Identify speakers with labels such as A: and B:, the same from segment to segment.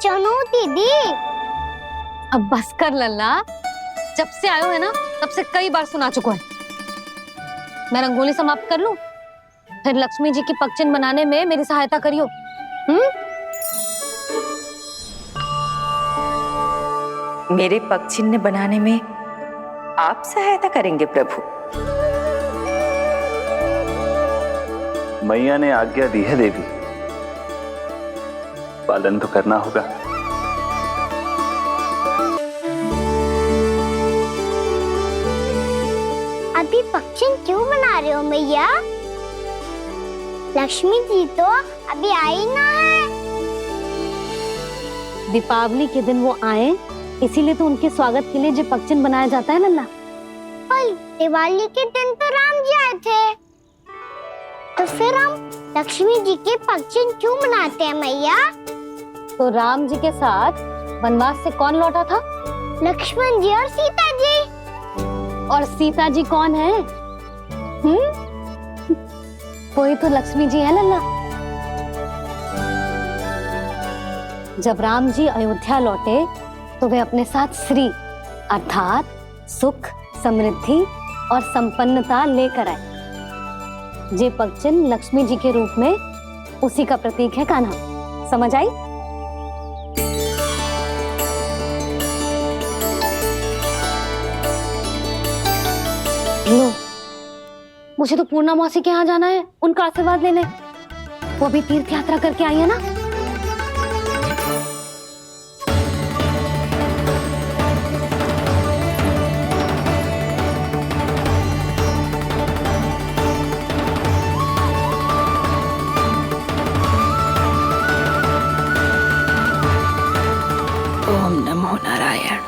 A: चनो दीदी।
B: अब बस कर लल्ला, जब से आयो है ना तब से कई बार सुना चुका है। मैं रंगोली समाप्त कर लूं, फिर लक्ष्मी जी की पगचिन बनाने में मेरी सहायता करियो।
C: मेरे पगचिन्ह बनाने में आप सहायता करेंगे प्रभु?
D: मैया ने आज्ञा दी है देवी, पालन तो करना होगा।
A: अभी पगचिन क्यों बना रहे हो मैया? लक्ष्मी जी तो अभी आई ना है।
B: दीपावली के दिन वो आए, इसीलिए तो उनके स्वागत के लिए जो पगचिन बनाया जाता है लल्ला।
A: पर दिवाली के दिन तो राम जी आए थे, तो फिर हम लक्ष्मी जी के पगचिन क्यों बनाते हैं मैया?
B: तो राम जी के साथ वनवास से कौन लौटा था?
A: लक्ष्मण जी और सीता जी।
B: और सीता जी कौन है? वही तो लक्ष्मी जी है लल्ला। जब राम जी अयोध्या लौटे तो वे अपने साथ श्री अर्थात सुख, समृद्धि और संपन्नता लेकर आए। जे पगचिन लक्ष्मी जी के रूप में उसी का प्रतीक है कान्हा। समझ आई? लो, मुझे तो पूर्णा मौसी के यहाँ जाना है, उनका आशीर्वाद लेने। वो भी तीर्थ यात्रा करके आई है ना।
E: ओम नमो नारायण,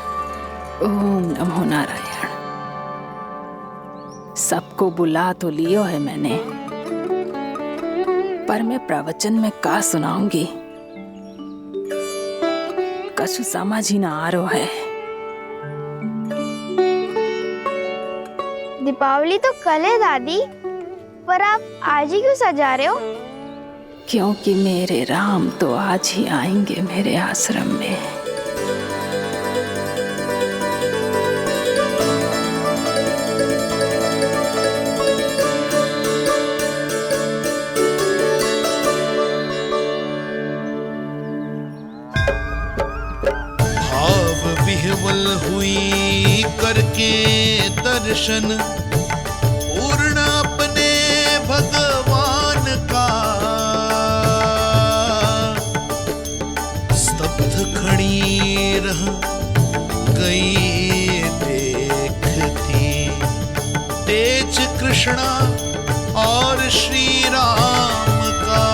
E: ओम नमो नारायण। सबको बुला तो लियो है मैंने, पर मैं प्रवचन में का सुनाऊंगी, कछु समझ ही ना आ रहा है।
A: दीपावली तो कल है दादी, पर आप आज ही क्यों सजा रहे हो?
E: क्योंकि मेरे राम तो आज ही आएंगे मेरे आश्रम में।
F: विह्वल हुई करके दर्शन, पूर्ण अपने भगवान का, स्तब्ध खड़ी रह गई देखती तेज कृष्णा और श्री राम का।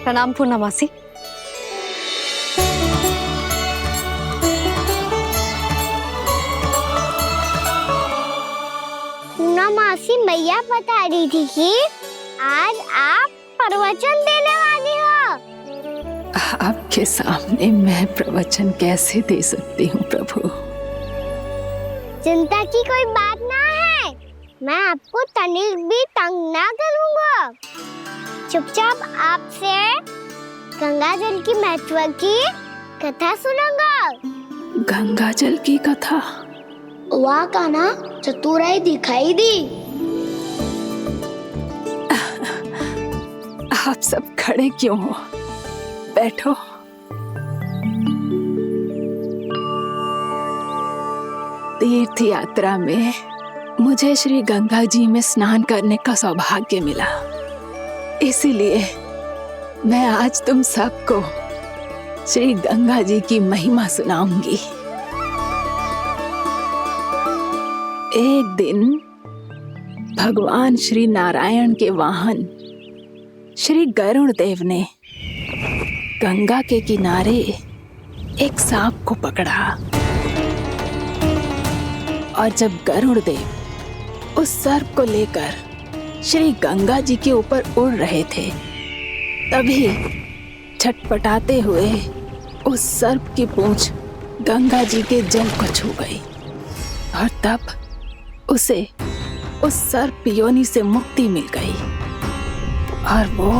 B: प्रणाम पूर्णा मौसी।
A: पूर्णा मासी मैया बता रही थी कि आज आप प्रवचन देने वाली हो।
E: आपके सामने मैं प्रवचन कैसे दे सकती हूँ प्रभु?
A: चिंता की कोई बात ना है, मैं आपको तनिक भी तंग ना करूँगा। चुपचाप आपसे गंगा जल की महत्व की कथा सुनूंगा।
E: गंगा जल की कथा?
A: वाह कान्हा, चतुराई दिखाई दी।
E: आप सब खड़े क्यों हो? बैठो। तीर्थ यात्रा में मुझे श्री गंगा जी में स्नान करने का सौभाग्य मिला, इसीलिए मैं आज तुम सबको श्री गंगा जी की महिमा सुनाऊंगी। एक दिन भगवान श्री नारायण के वाहन श्री गरुड़ देव ने गंगा के किनारे एक सांप को पकड़ा, और जब गरुड़ देव उस सर्प को लेकर श्री गंगा जी के ऊपर उड़ रहे थे, तभी छटपटाते हुए उस सर्प की पूंछ गंगा जी के जल को छू गई, और तब उसे उस सर्प योनि से मुक्ति मिल गई और वो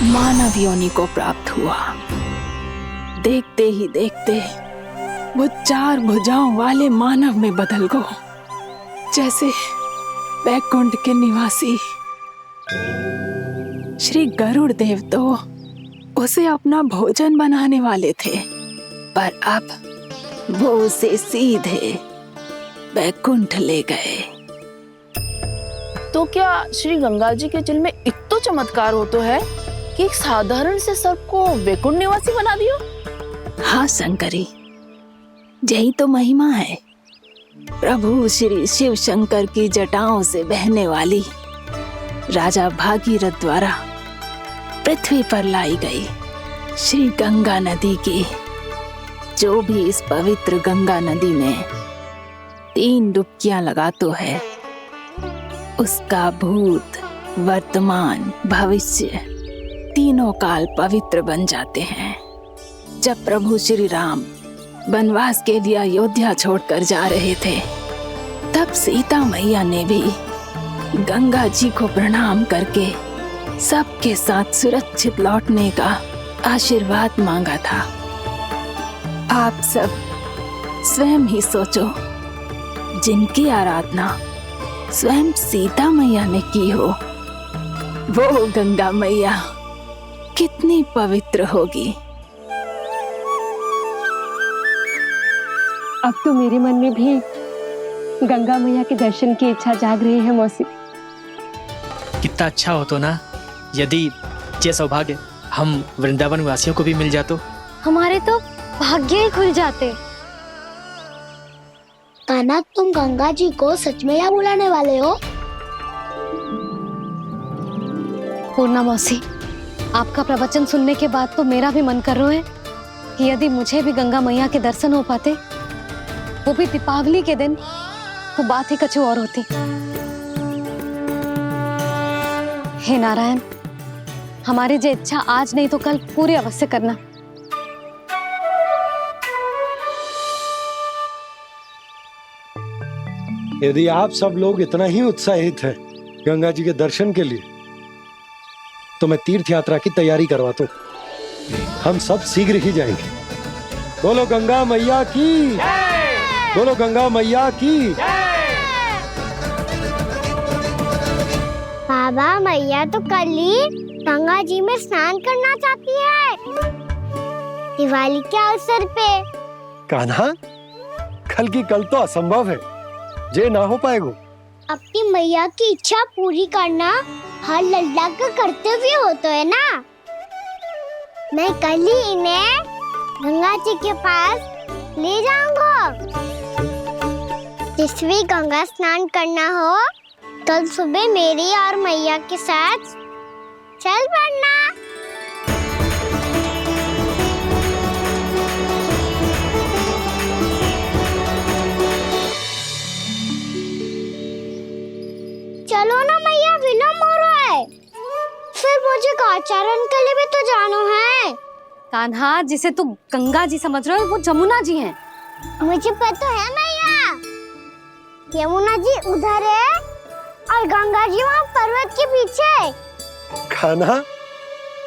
E: मानव योनि को प्राप्त हुआ। देखते ही देखते वो 4 भुजाओं वाले मानव में बदल गो, जैसे वैकुंठ के निवासी। श्री गरुड़ देव तो उसे अपना भोजन बनाने वाले थे, पर अब वो उसे सीधे वैकुंठ ले गए।
G: तो क्या श्री गंगा जी के जल में इतना चमत्कार हो तो है कि एक साधारण से सर्प को वैकुंठ निवासी बना दियो?
E: हाँ शंकरी, यही तो महिमा है। प्रभु श्री शिव शंकर की जटाओं से बहने वाली राजा भागीरथ द्वारा पृथ्वी पर लाई गई श्री गंगा नदी की, जो भी इस पवित्र गंगा नदी में 3 डुबकियां लगातो है, उसका भूत, वर्तमान, भविष्य तीनों काल पवित्र बन जाते हैं। जब प्रभु श्री राम वनवास के लिए अयोध्या छोड़कर जा रहे थे, तब सीता मैया ने भी गंगा जी को प्रणाम करके सबके साथ सुरक्षित लौटने का आशीर्वाद मांगा था। आप सब स्वयं ही सोचो, जिनकी आराधना स्वयं सीता मैया ने की हो, वो गंगा मैया कितनी पवित्र होगी।
B: अब तो मेरे मन में भी गंगा मैया के दर्शन की इच्छा जाग रही है मौसी।
H: कितना अच्छा हो तो ना यदि ये सौभाग्य हम वृंदावन वासियों को भी मिल जातो।
A: हमारे तो भाग्य ही खुल जाते। कान्हा, तुम गंगा जी को सच में यहाँ बुलाने वाले हो?
B: पूर्णा मौसी, आपका प्रवचन सुनने के बाद तो मेरा भी मन कर रहा है कि यदि मुझे भी गंगा मैया के दर्शन हो पाते, वो भी दीपावली के दिन, तो बात ही कुछ और होती। हे नारायण, हमारी जो इच्छा आज नहीं तो कल पूरी अवश्य करना।
I: यदि आप सब लोग इतना ही उत्साहित हैं गंगा जी के दर्शन के लिए, तो मैं तीर्थ यात्रा की तैयारी करवाता हूँ। हम सब शीघ्र ही जाएंगे। बोलो गंगा मैया की, बोलो गंगा मैया की।
A: बाबा, मैया तो कल ही गंगा जी में स्नान करना चाहती है, दिवाली के अवसर पे।
I: कान्हा, कल की कल तो असंभव है, जे ना हो पाएगा।
A: अपनी मैया की इच्छा पूरी करना हर लल्ला का कर्तव्य होता है ना। मैं कल ही इन्हें गंगा जी के पास ले जाऊंगा। जिस भी गंगा स्नान करना हो, कल सुबह मेरी और मैया के साथ चल पड़ना। चलो ना मैया, विलम्ब हो रहा है। फिर मुझे काचारण के लिए भी तो जाना है।
B: कान्हा, जिसे तू गंगा जी समझ रहे हो, वो जमुना जी हैं।
A: मुझे पता है मैया, यमुना जी उधर है और गंगा जी वहाँ पर्वत के पीछे।
I: कान्हा,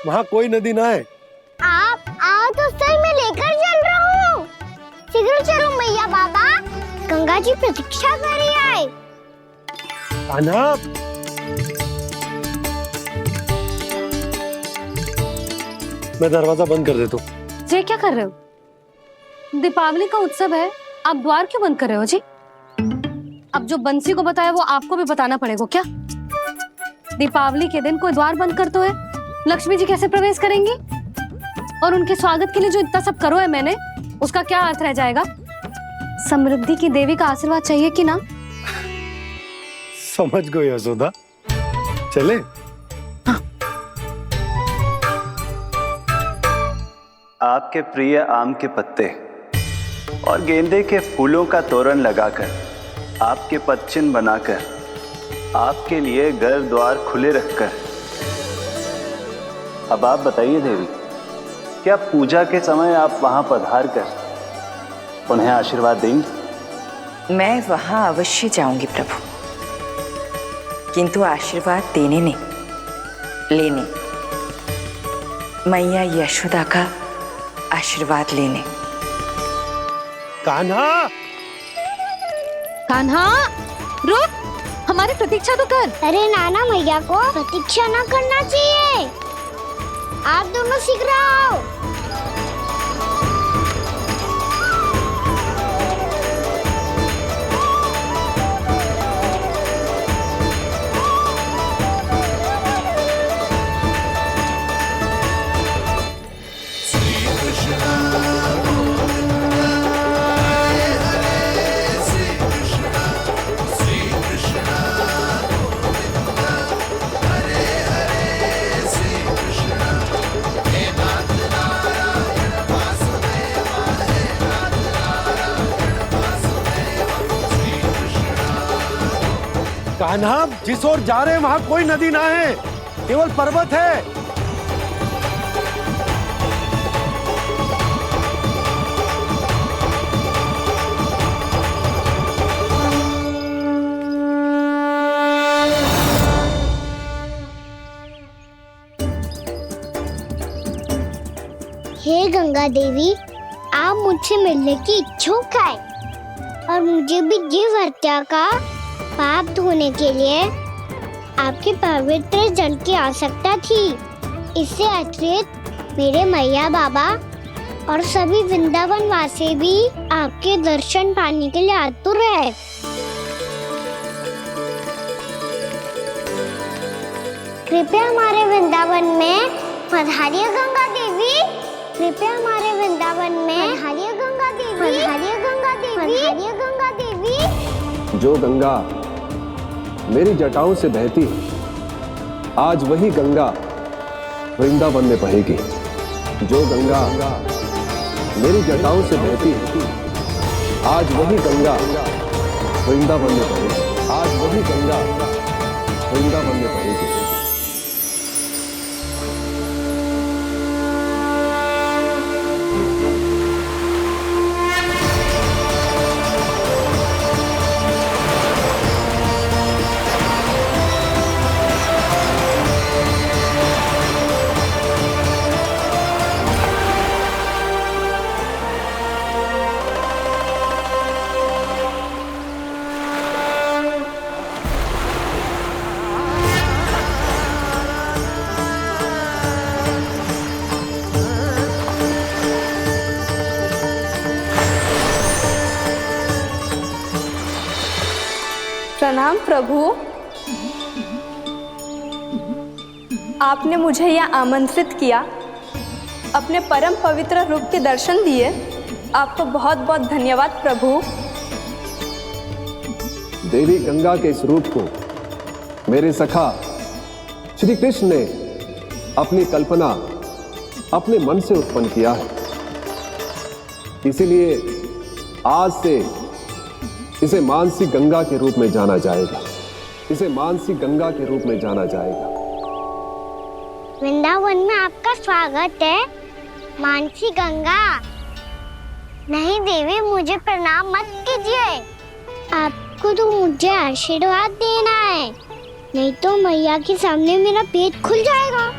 I: वहाँ कोई नदी ना है।
A: आप आओ तो सही, मैं लेकर चल रहा हूँ। शीघ्र चलो मैया। बाबा, गंगा जी प्रतीक्षा कर रही है।
I: कान्हा, मैं दरवाजा बंद कर देता हूँ।
B: ये क्या कर रहे हो? दीपावली का उत्सव है, आप द्वार क्यों बंद कर रहे हो जी? अब जो बंसी को बताया वो आपको भी बताना पड़ेगा क्या? दीपावली के दिन कोई द्वार बंद कर तो है, लक्ष्मी जी कैसे प्रवेश करेंगी? और उनके स्वागत के लिए जो इतना सब करो है मैंने, उसका क्या अर्थ रह जाएगा? समृद्धि की देवी का आशीर्वाद चाहिए कि ना?
I: समझ गई यशोदा, चले?
D: आपके प्रिय आम के पत्ते और गेंदे के फूलों का तोरण लगाकर, आपके पदचिन्ह बनाकर, आपके लिए घर द्वार खुले रखकर, अब आप बताइए देवी, क्या पूजा के समय आप वहां पधार कर उन्हें आशीर्वाद देंगी?
C: मैं वहां अवश्य जाऊंगी प्रभु, किंतु आशीर्वाद देने नहीं, लेने, मैया यशोदा का आशीर्वाद लेने।
I: कान्हा!
B: कान्हा, रुक, हमारी प्रतीक्षा तो कर।
A: अरे नाना, मैया को प्रतीक्षा ना करना चाहिए, आप दोनों शीघ्र आओ।
I: कान्हा, जिस ओर जा रहे हैं वहां कोई नदी ना है, केवल पर्वत है।
A: हे गंगा देवी, आप मुझसे मिलने की इच्छुक है और मुझे भी जीव हत्या का पाप धोने के लिए आपके पवित्र जल की आवश्यकता थी। इससे अतिरिक्त मेरे मैया बाबा और सभी वृंदावन वासी भी आपके दर्शन पाने के लिए आतुर है। कृपया हमारे वृंदावन में पधारिए गंगा देवी, कृपया हमारे वृंदावन में पधारिए गंगा देवी, पधारिए गंगा देवी, पधारिए गंगा देवी।
J: जो गंगा मेरी जटाओं से बहती है, आज वही गंगा वृंदावन में बहेगी। जो गंगा मेरी जटाओं से बहती है, आज वही गंगा वृंदावन में बहेगी। आज वही गंगा वृंदावन में बहेगी।
K: प्रणाम प्रभु, आपने मुझे यह आमंत्रित किया, अपने परम पवित्र रूप के दर्शन दिए, आपको बहुत बहुत धन्यवाद प्रभु।
J: देवी गंगा के इस रूप को मेरे सखा श्री कृष्ण ने अपनी कल्पना अपने मन से उत्पन्न किया है, इसीलिए आज से इसे मानसी गंगा के रूप में जाना जाएगा। इसे मानसी गंगा के रूप में जाना जाएगा।
A: वृंदावन में आपका स्वागत है मानसी गंगा। नहीं देवी, मुझे प्रणाम मत कीजिए, आपको तो मुझे आशीर्वाद देना है, नहीं तो मैया के सामने मेरा पेट खुल जाएगा।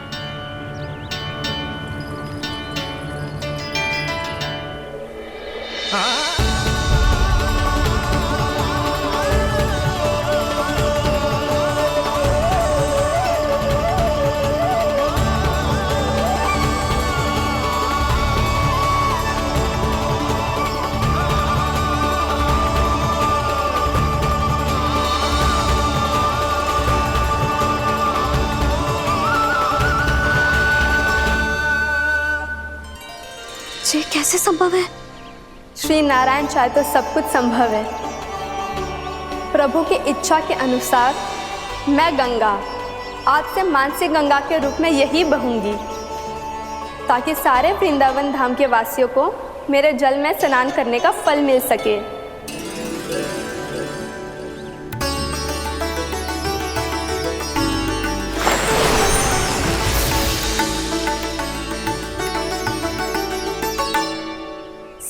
B: कैसे संभव है?
K: श्री नारायण चाहे तो सब कुछ संभव है। प्रभु की इच्छा के अनुसार मैं गंगा आज से मानसिक गंगा के रूप में यही बहूंगी, ताकि सारे वृंदावन धाम के वासियों को मेरे जल में स्नान करने का फल मिल सके।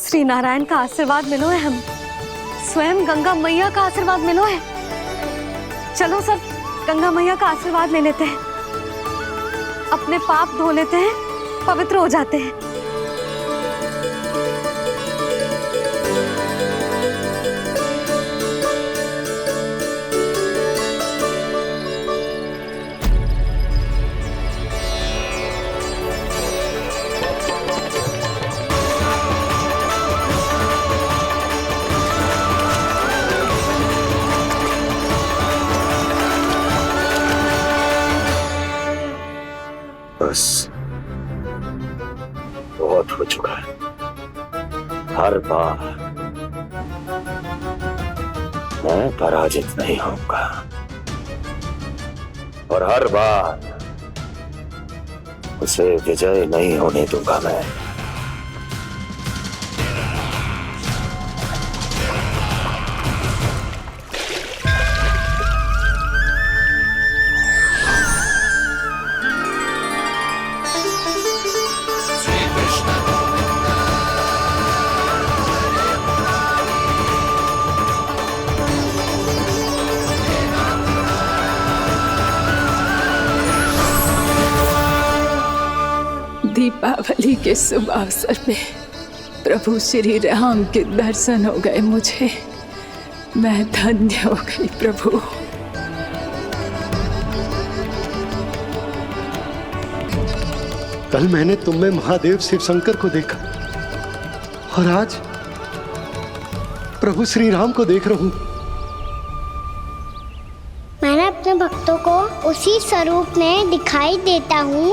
B: श्री नारायण का आशीर्वाद मिलो है, हम स्वयं गंगा मैया का आशीर्वाद मिलो है। चलो सब गंगा मैया का आशीर्वाद ले लेते हैं, अपने पाप धो लेते हैं, पवित्र हो जाते हैं।
L: बस बहुत हो चुका है। हर बार मैं पराजित नहीं होऊंगा और हर बार उसे विजय नहीं होने दूंगा मैं।
E: दीपावली के शुभ अवसर पे प्रभु श्री राम के दर्शन हो गए मुझे। मैं धन्य हो गई प्रभु।
I: कल मैंने तुम में महादेव शिव शंकर को देखा और आज प्रभु श्री राम को देख रहा हूं।
A: मैंने अपने भक्तों को उसी स्वरूप में दिखाई देता हूँ,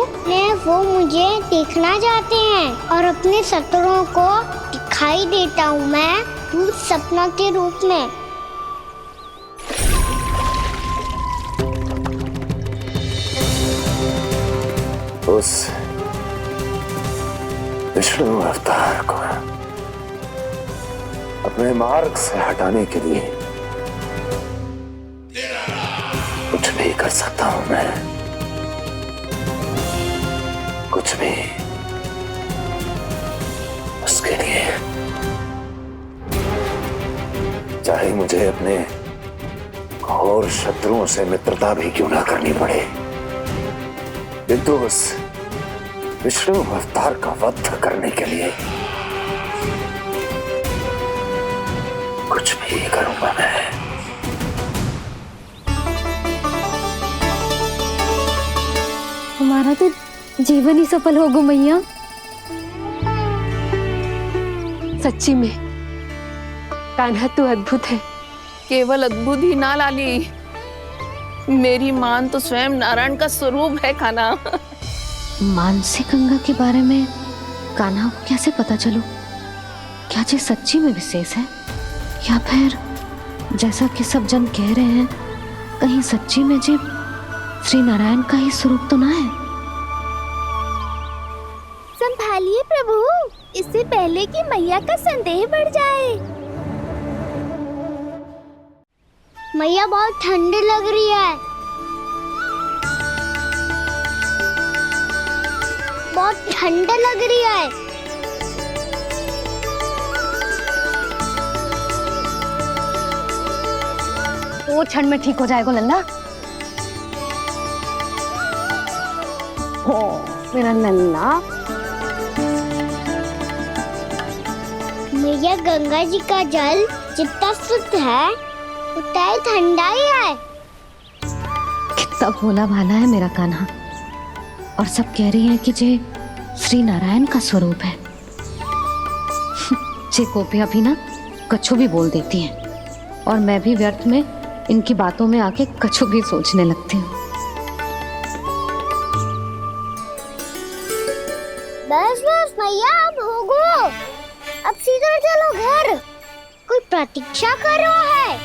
A: वो मुझे देखना चाहते हैं और अपने शत्रुओं को दिखाई देता हूँ मैं भूत सपना के रूप में।
L: उस विष्णु अवतार को अपने मार्ग से हटाने के लिए कुछ भी कर सकता हूं मैं, कुछ भी। उसके लिए चाहे मुझे अपने घोर शत्रुओं से मित्रता भी क्यों ना करनी पड़े, किंतु उस विष्णु अवतार का वध करने के लिए कुछ भी करूंगा मैं।
B: हमारा तो जीवन ही सफल होगा मैया।
G: सच्ची में कान्हा तू अद्भुत है। केवल अद्भुत ही ना लाली, मेरी मान तो स्वयं नारायण का स्वरूप है कान्हा।
B: मानसिक गंगा के बारे में कान्हा को कैसे पता चलो? क्या ये सच्ची में विशेष है या फिर जैसा कि सब जन कह रहे हैं, कहीं सच्ची में जी श्री नारायण का ही स्वरूप तो ना है?
A: संभालिए प्रभु, इससे पहले कि मैया का संदेह बढ़ जाए। मैया बहुत ठंडी लग रही है, बहुत ठंडा लग रही है।
B: वो क्षण में ठीक हो जाएगा लल्ला। हो मेरा लल्ला।
A: मैया गंगा जी का जल जितना शुद्ध है उतना ही ठंडा ही है।
B: कितना भोला भाला है मेरा कान्हा। और सब कह रही हैं कि ये श्री नारायण का स्वरूप है। ये गोपियां भी ना कछु भी बोल देती हैं और मैं भी व्यर्थ में इनकी बातों में आके कछु भी सोचने लगती हूँ।
A: बस बस मैया, अब होगो। भीतर चलो घर, कोई प्रतीक्षा कर रहा है।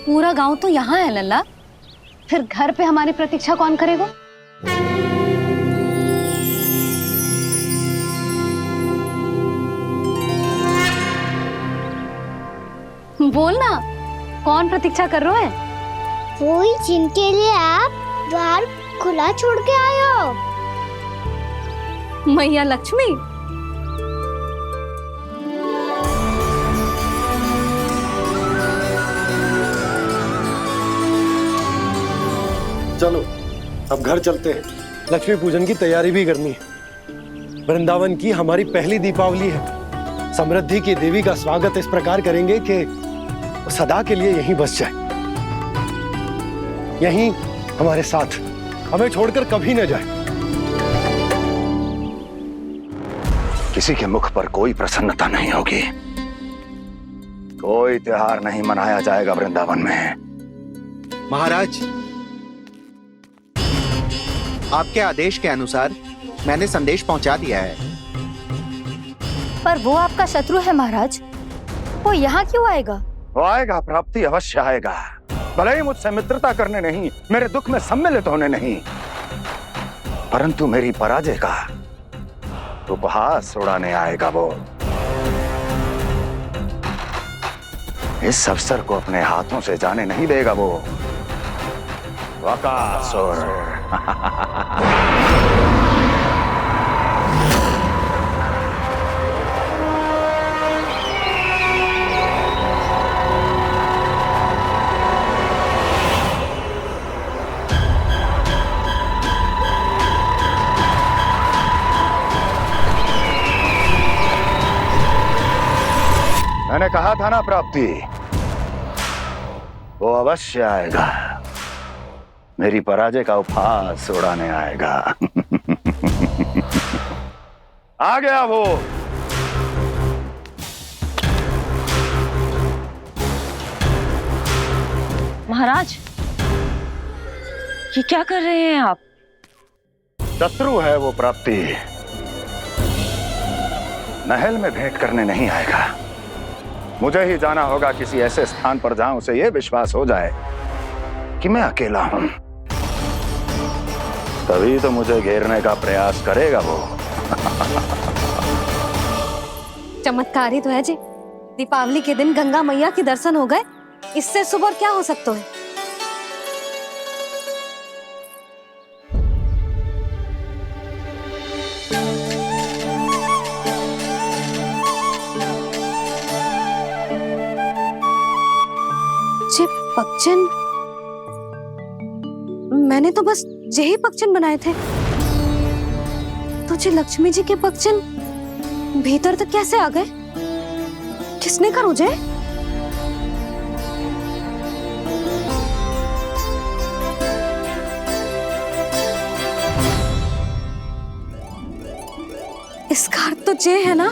B: पूरा गांव तो यहाँ है लल्ला, फिर घर पे हमारी प्रतीक्षा कौन करेगा? बोल ना, कौन प्रतीक्षा कर रहे हैं?
A: कोई जिनके लिए आप द्वार खुला छोड़ के आए हो।
B: मैया लक्ष्मी।
I: चलो अब घर चलते हैं, लक्ष्मी पूजन की तैयारी भी करनी है। वृंदावन की हमारी पहली दीपावली है। समृद्धि की देवी का स्वागत इस प्रकार करेंगे कि वो सदा के लिए यहीं बस जाए, यहीं हमारे साथ, हमें छोड़कर कभी न जाए।
L: किसी के मुख पर कोई प्रसन्नता नहीं होगी, कोई त्योहार नहीं मनाया जाएगा वृंदावन में।
M: महाराज, आपके आदेश के अनुसार मैंने संदेश पहुंचा दिया है।
N: पर वो आपका शत्रु है महाराज, वो यहाँ क्यों आएगा?
L: वो आएगा, प्राप्ति अवश्य आएगा। भले ही मुझसे मित्रता करने नहीं, मेरे दुख में सम्मिलित होने नहीं, परंतु मेरी पराजय का उपहास उड़ाने आएगा वो। इस अवसर को अपने हाथों से जाने नहीं देगा वो। वकासुर। मैंने कहा था ना प्राप्ति, वो अवश्य आएगा, मेरी पराजय का उपहास उड़ाने आएगा। आ गया वो।
N: महाराज, ये क्या कर रहे हैं आप?
L: शत्रु है वो प्राप्ति, महल में भेंट करने नहीं आएगा। मुझे ही जाना होगा किसी ऐसे स्थान पर जहां उसे यह विश्वास हो जाए कि मैं अकेला हूं, तभी तो मुझे घेरने का प्रयास करेगा वो।
B: चमत्कार ही तो है जी, दीपावली के दिन गंगा मैया के दर्शन हो गए, इससे शुभ और क्या हो सकता है। पक्षन, मैंने तो बस यही पक्षन बनाए थे, तुझे लक्ष्मी जी के पक्षन भीतर तक कैसे आ गए? किसने कर मुझे? इसका अर्थ तो ये है ना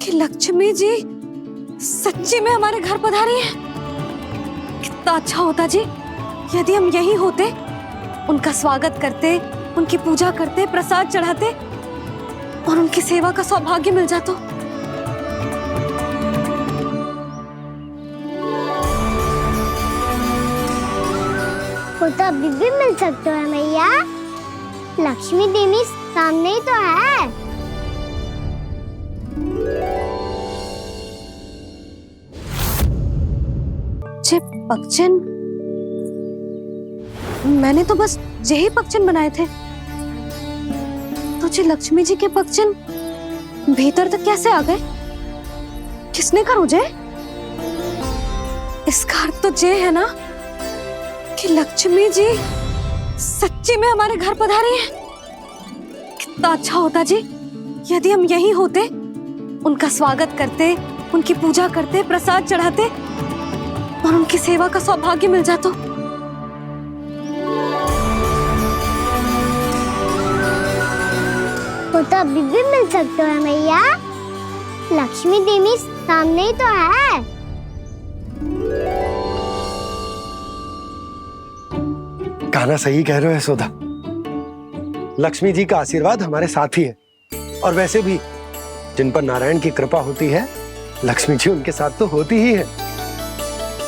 B: कि लक्ष्मी जी सच्ची में हमारे घर पधारी है। कितना अच्छा होता जी यदि हम यही होते, उनका स्वागत करते, उनकी पूजा करते, प्रसाद चढ़ाते और उनकी सेवा का सौभाग्य मिल जाता।
A: वो तो अभी भी मिल सकते हैं मैया, लक्ष्मी देवी सामने ही तो है।
B: पक्षन, मैंने तो बस यही पक्षन बनाए थे, तुझे लक्ष्मी जी के पक्षन भीतर तक कैसे आ गए? किसने कर मुझे? इसका अर्थ तो ये है ना कि लक्ष्मी जी सच्ची में हमारे घर पधारी है। कितना अच्छा होता जी यदि हम यही होते, उनका स्वागत करते, उनकी पूजा करते, प्रसाद चढ़ाते और उनकी सेवा का सौभाग्य मिल जाता।
A: वो तो अभी भी मिल सकते हैं मैया, लक्ष्मी देवी सामने ही तो है।
I: कान्हा सही कह रहे हो यशोदा, लक्ष्मी जी का आशीर्वाद हमारे साथ ही है। और वैसे भी जिन पर नारायण की कृपा होती है, लक्ष्मी जी उनके साथ तो होती ही है।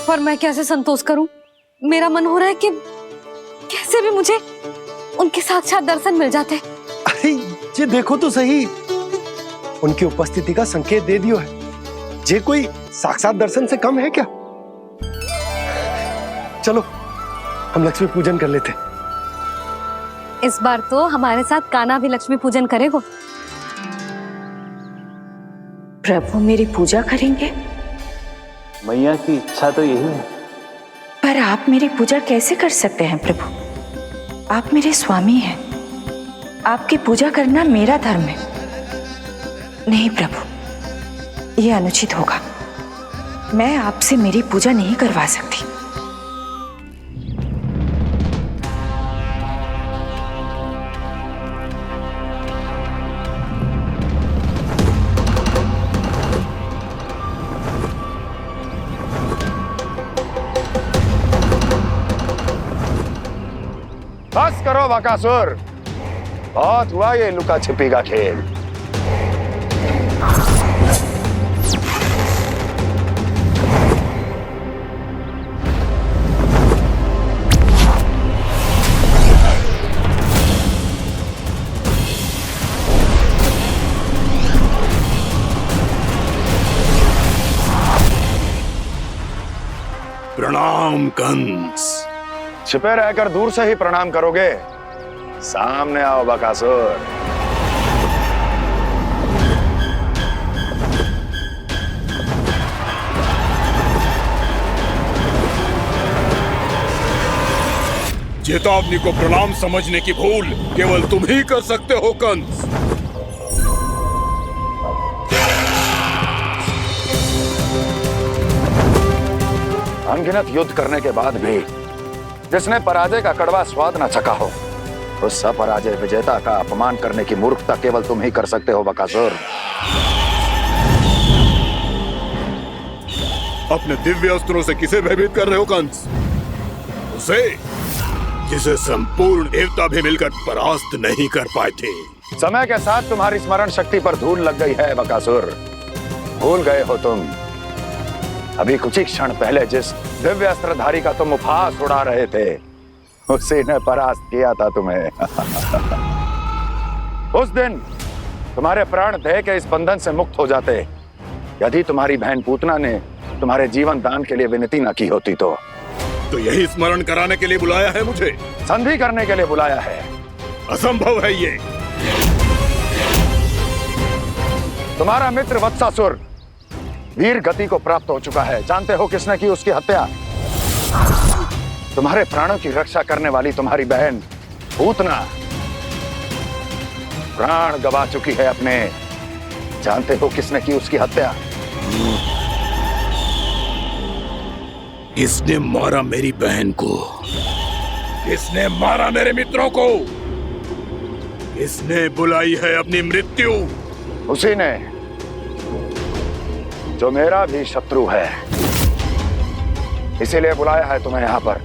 B: पर मैं कैसे संतोष करूं? मेरा मन हो रहा है कि कैसे भी मुझे उनके साक्षात दर्शन मिल जाते।
I: अरे ये देखो तो सही, उनकी उपस्थिति का संकेत दे दियो है। ये कोई साक्षात दर्शन से कम है क्या? चलो हम लक्ष्मी पूजन कर लेते।
B: इस बार तो हमारे साथ कान्हा भी लक्ष्मी पूजन करेगा।
C: प्रभु मेरी पूजा करेंगे?
D: मैया की इच्छा तो यही है।
C: पर आप मेरी पूजा कैसे कर सकते हैं प्रभु? आप मेरे स्वामी हैं। आपकी पूजा करना मेरा धर्म है। नहीं प्रभु, यह अनुचित होगा। मैं आपसे मेरी पूजा नहीं करवा सकती।
L: बस करो बकासुर, बहुत हुआ ये लुका छिपी का खेल।
O: प्रणाम कंस।
L: छिपे रहकर दूर से ही प्रणाम करोगे? सामने आओ बकासुर।
O: चेतावनी को प्रणाम समझने की भूल केवल तुम ही कर सकते हो कंस।
L: अनगिनत युद्ध करने के बाद भी जिसने पराजय का कड़वा स्वाद न चखा हो, उस अपराजय विजेता का अपमान करने की मूर्खता केवल तुम ही कर सकते हो बकासुर।
O: अपने दिव्य अस्त्रों से किसे भयभीत कर रहे हो कंस? उसे जिसे संपूर्ण देवता भी मिलकर परास्त नहीं कर पाए थे।
L: समय के साथ तुम्हारी स्मरण शक्ति पर धूल लग गई है बकासुर। भूल गए हो तुम अभी कुछ ही क्षण पहले जिस दिव्य अस्त्रधारी का तुम उपहास उड़ा रहे थे, उसी ने परास्त किया था तुम्हें। उस दिन तुम्हारे प्राण देह के इस बंधन से मुक्त हो जाते यदि तुम्हारी बहन पूतना ने तुम्हारे जीवन दान के लिए विनती न की होती तो
O: यही स्मरण कराने के लिए बुलाया है मुझे?
L: संधि करने के लिए बुलाया है।
O: असंभव है ये।
L: तुम्हारा मित्र वत्सासुर वीर गति को प्राप्त हो चुका है। जानते हो किसने की उसकी हत्या? तुम्हारे प्राणों की रक्षा करने वाली तुम्हारी बहन पूतना प्राण गवा चुकी है अपने। जानते हो किसने की उसकी हत्या?
O: किसने मारा मेरी बहन को? किसने मारा मेरे मित्रों को? किसने बुलाई है अपनी मृत्यु?
L: उसी ने जो मेरा भी शत्रु है। इसीलिए बुलाया है तुम्हें यहाँ पर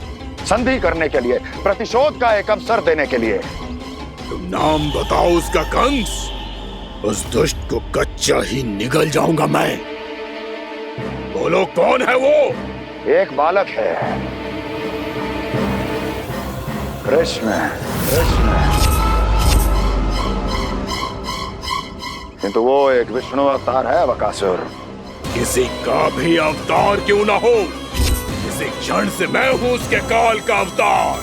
L: संधि करने के लिए, प्रतिशोध का एक अवसर देने के लिए।
O: तुम नाम बताओ उसका कंस। उस दुष्ट को कच्चा ही निगल जाऊंगा मैं। बोलो कौन है वो?
L: एक बालक है, कृष्ण। किंतु वो एक विष्णु अवतार है बकासुर।
O: किसी का भी अवतार क्यों ना हो, इसी क्षण से मैं हूं उसके काल का अवतार।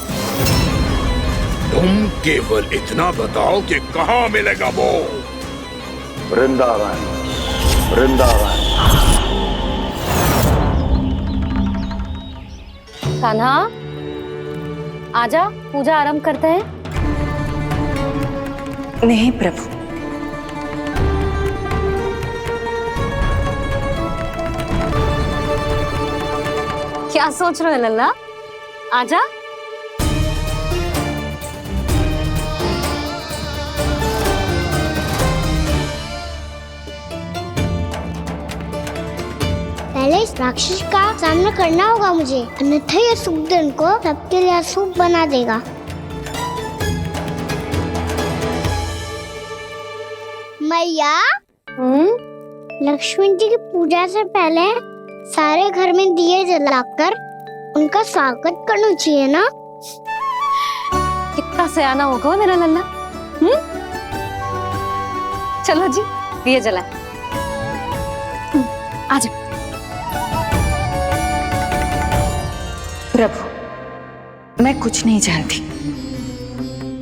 O: तुम केवल इतना बताओ कि कहां मिलेगा वो?
L: वृंदावन। वृंदावन।
B: कान्हा आजा, पूजा आरंभ करते हैं।
C: नहीं प्रभु,
B: क्या सोच रहे हो लल्ला? आजा।
A: पहले इस राक्षस का सामना करना होगा मुझे, अन्यथा ये शुभ दिन को सबके लिए अशुभ बना देगा। मैया लक्ष्मी जी की पूजा से पहले सारे घर में दिए जलाकर उनका स्वागत करना चाहिए ना।
B: कितना सयाना होगा मेरा लल्ला। चलो जी दिए जलाए। आ जाओ।
C: प्रभु, मैं कुछ नहीं जानती।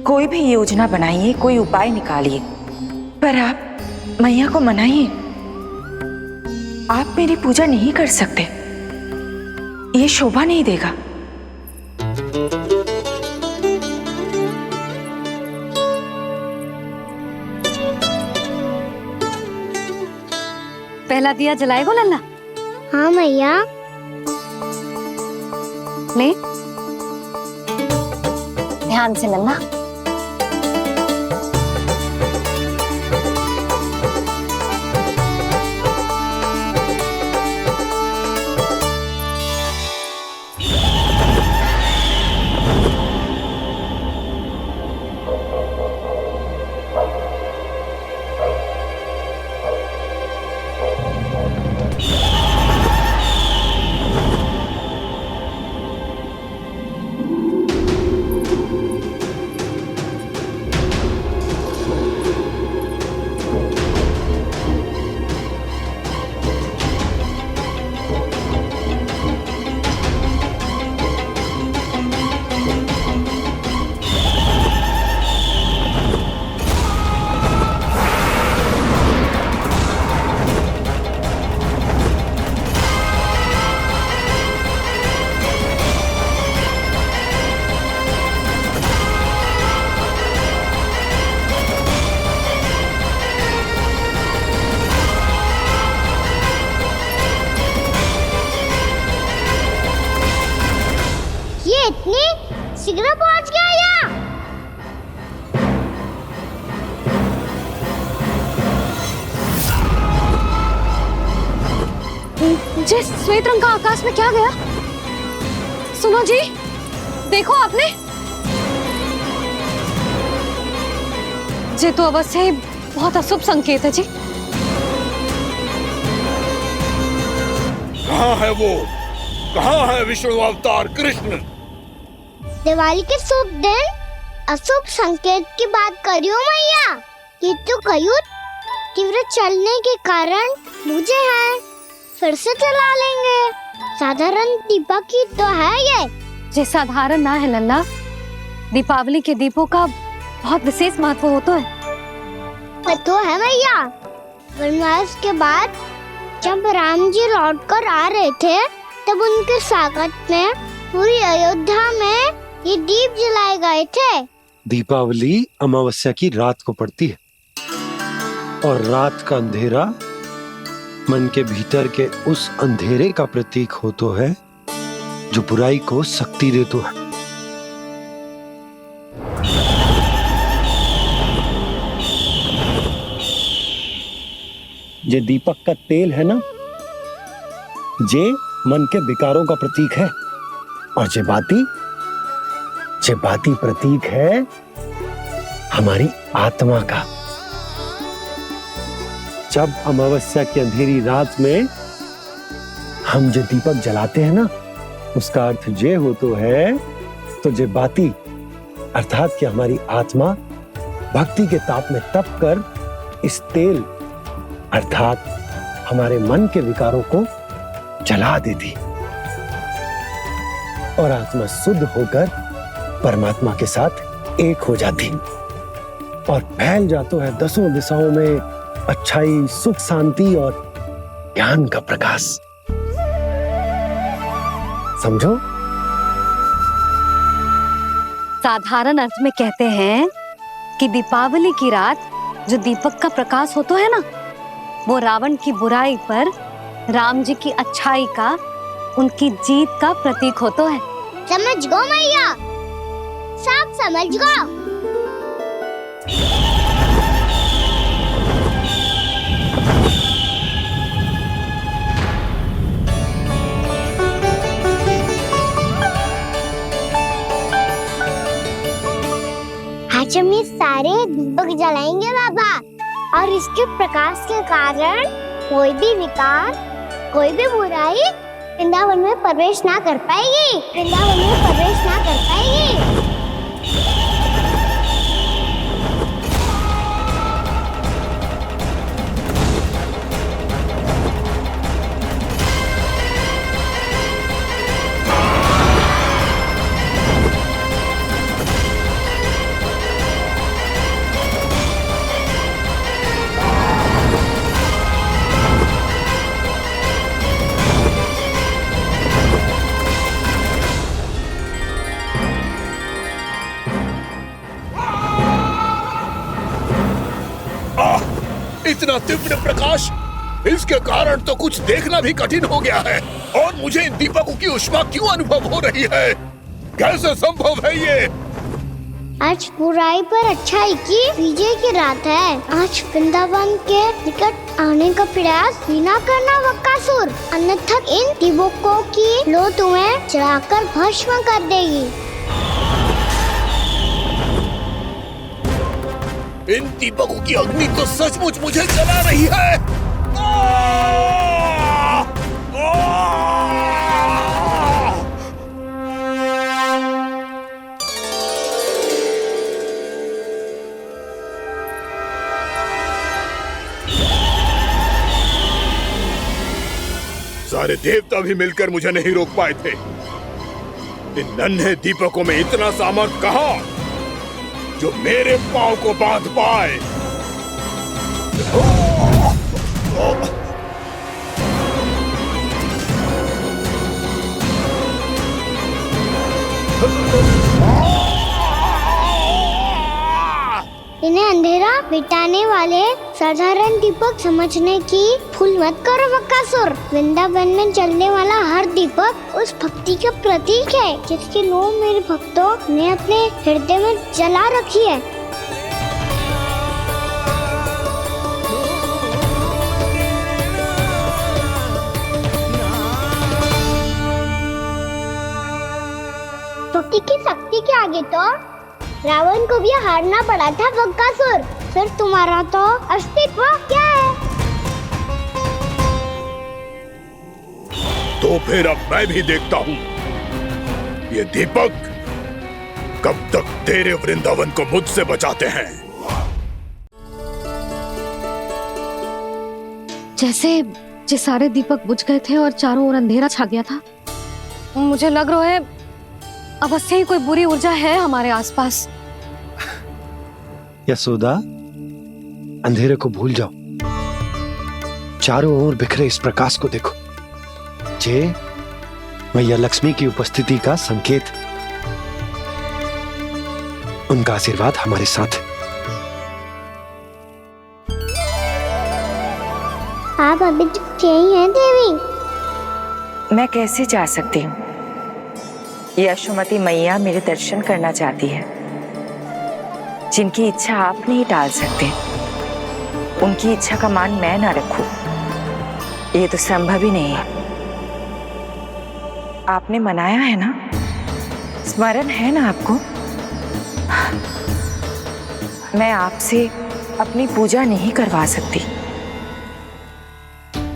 C: कोई भी योजना बनाइए, कोई उपाय निकालिए, पर आप मैया को मनाइए। आप मेरी पूजा नहीं कर सकते, ये शोभा नहीं देगा।
B: पहला दिया जलाएगो लल्ला?
A: हाँ मैया।
B: ले ध्यान से लल्ला।
A: इतनी शीघ्र पहुंच गया यहाँ?
B: जी श्वेत रंग का आकाश में क्या गया? सुनो जी, देखो आपने। ये तो अवश्य ही बहुत अशुभ संकेत है जी।
O: कहाँ है वो? कहाँ है विष्णु अवतार कृष्ण?
A: दिवाली के शुभ दिन अशुभ संकेत की बात करियो मैया। ये तो कयूत तीव्र चलने के कारण मुझे है, फिर से चला लेंगे। साधारण दीपक ही तो है ये
B: साधारण ना है लल्ला। दीपावली के दीपों का बहुत विशेष महत्व होता है।
A: तो है मैया। वनवास के बाद जब राम जी लौटकर आ रहे थे तब उनके स्वागत में पूरी अयोध्या में ये दीप जलाए गए थे।
I: दीपावली अमावस्या की रात को पड़ती है और रात का अंधेरा मन के भीतर के उस अंधेरे का प्रतीक होता है जो बुराई को शक्ति देता है। ये दीपक का तेल है ना, जे मन के विकारों का प्रतीक है। और जे बाती प्रतीक है हमारी आत्मा का। जब अमावस्या की अंधेरी रात में हम जो दीपक जलाते हैं ना, उसका अर्थ ये हो तो है, तो जे बाती अर्थात कि हमारी आत्मा भक्ति के ताप में तप कर इस तेल अर्थात हमारे मन के विकारों को जला देती और आत्मा शुद्ध होकर परमात्मा के साथ एक हो जाती और फैल जाता है दसों दिशाओं में अच्छाई, सुख, शांति और ज्ञान का प्रकाश। समझो?
B: साधारण अर्थ में कहते हैं कि दीपावली की रात जो दीपक का प्रकाश होता है ना, वो रावण की बुराई पर राम जी की अच्छाई का, उनकी जीत का प्रतीक होता है।
A: समझ गो मैया, सब समझ गो। आज हम ये सारे दीपक जलाएंगे बाबा। और इसके प्रकाश के कारण कोई भी विकार, कोई भी बुराई वृंदावन में प्रवेश ना कर पाएगी, वृंदावन में प्रवेश ना कर पाएगी।
O: इतना तीव्र प्रकाश, इसके कारण तो कुछ देखना भी कठिन हो गया है। और मुझे इन दीपकों की उष्मा क्यों अनुभव हो रही है? कैसे संभव है ये?
A: आज बुराई पर अच्छाई की विजय की रात है। आज वृंदावन के निकट आने का प्रयास भी ना करना बकासुर, अन्यथा इन दीपकों की लो तुम्हें जलाकर भस्म कर देगी।
O: इन दीपकों की अग्नि तो सचमुच मुझे जला रही है। सारे देवता भी मिलकर मुझे नहीं रोक पाए थे। इन नन्हे दीपकों में इतना सामर्थ्य कहां जो मेरे पांव को बांध पाए।
A: इन्हें अंधेरा मिटाने वाले साधारण दीपक समझने की भूल मत करो बकासुर। वृंदावन में जलने वाला हर दीपक उस भक्ति का प्रतीक है जिसकी लो मेरे भक्तों ने अपने हृदय में जला रखी है। स्तुति की शक्ति के आगे तो रावण को भी हारना पड़ा था बकासुर। फिर तुम्हारा तो अस्तित्व क्या है?
O: तो फिर अब मैं भी देखता हूँ ये दीपक कब तक तेरे वृंदावन को मुझसे बचाते हैं।
B: जैसे ये सारे दीपक बुझ गए थे और चारों ओर अंधेरा छा गया था, मुझे लग रहा है अवश्य ही कोई बुरी ऊर्जा है हमारे आसपास।
I: यशोदा, अंधेरे को भूल जाओ, चारों ओर बिखरे इस प्रकाश को देखो। ये मैया लक्ष्मी की उपस्थिति का संकेत, उनका आशीर्वाद हमारे साथ है।
A: आप अभी तक यही हैं देवी?
C: मैं कैसे जा सकती हूँ? यशोमती मैया मेरे दर्शन करना चाहती है। जिनकी इच्छा आप नहीं टाल सकते, उनकी इच्छा का मान मैं ना रखूं, ये तो संभव ही नहीं है। आपने मनाया है ना, स्मरण है ना आपको? मैं आपसे अपनी पूजा नहीं करवा सकती।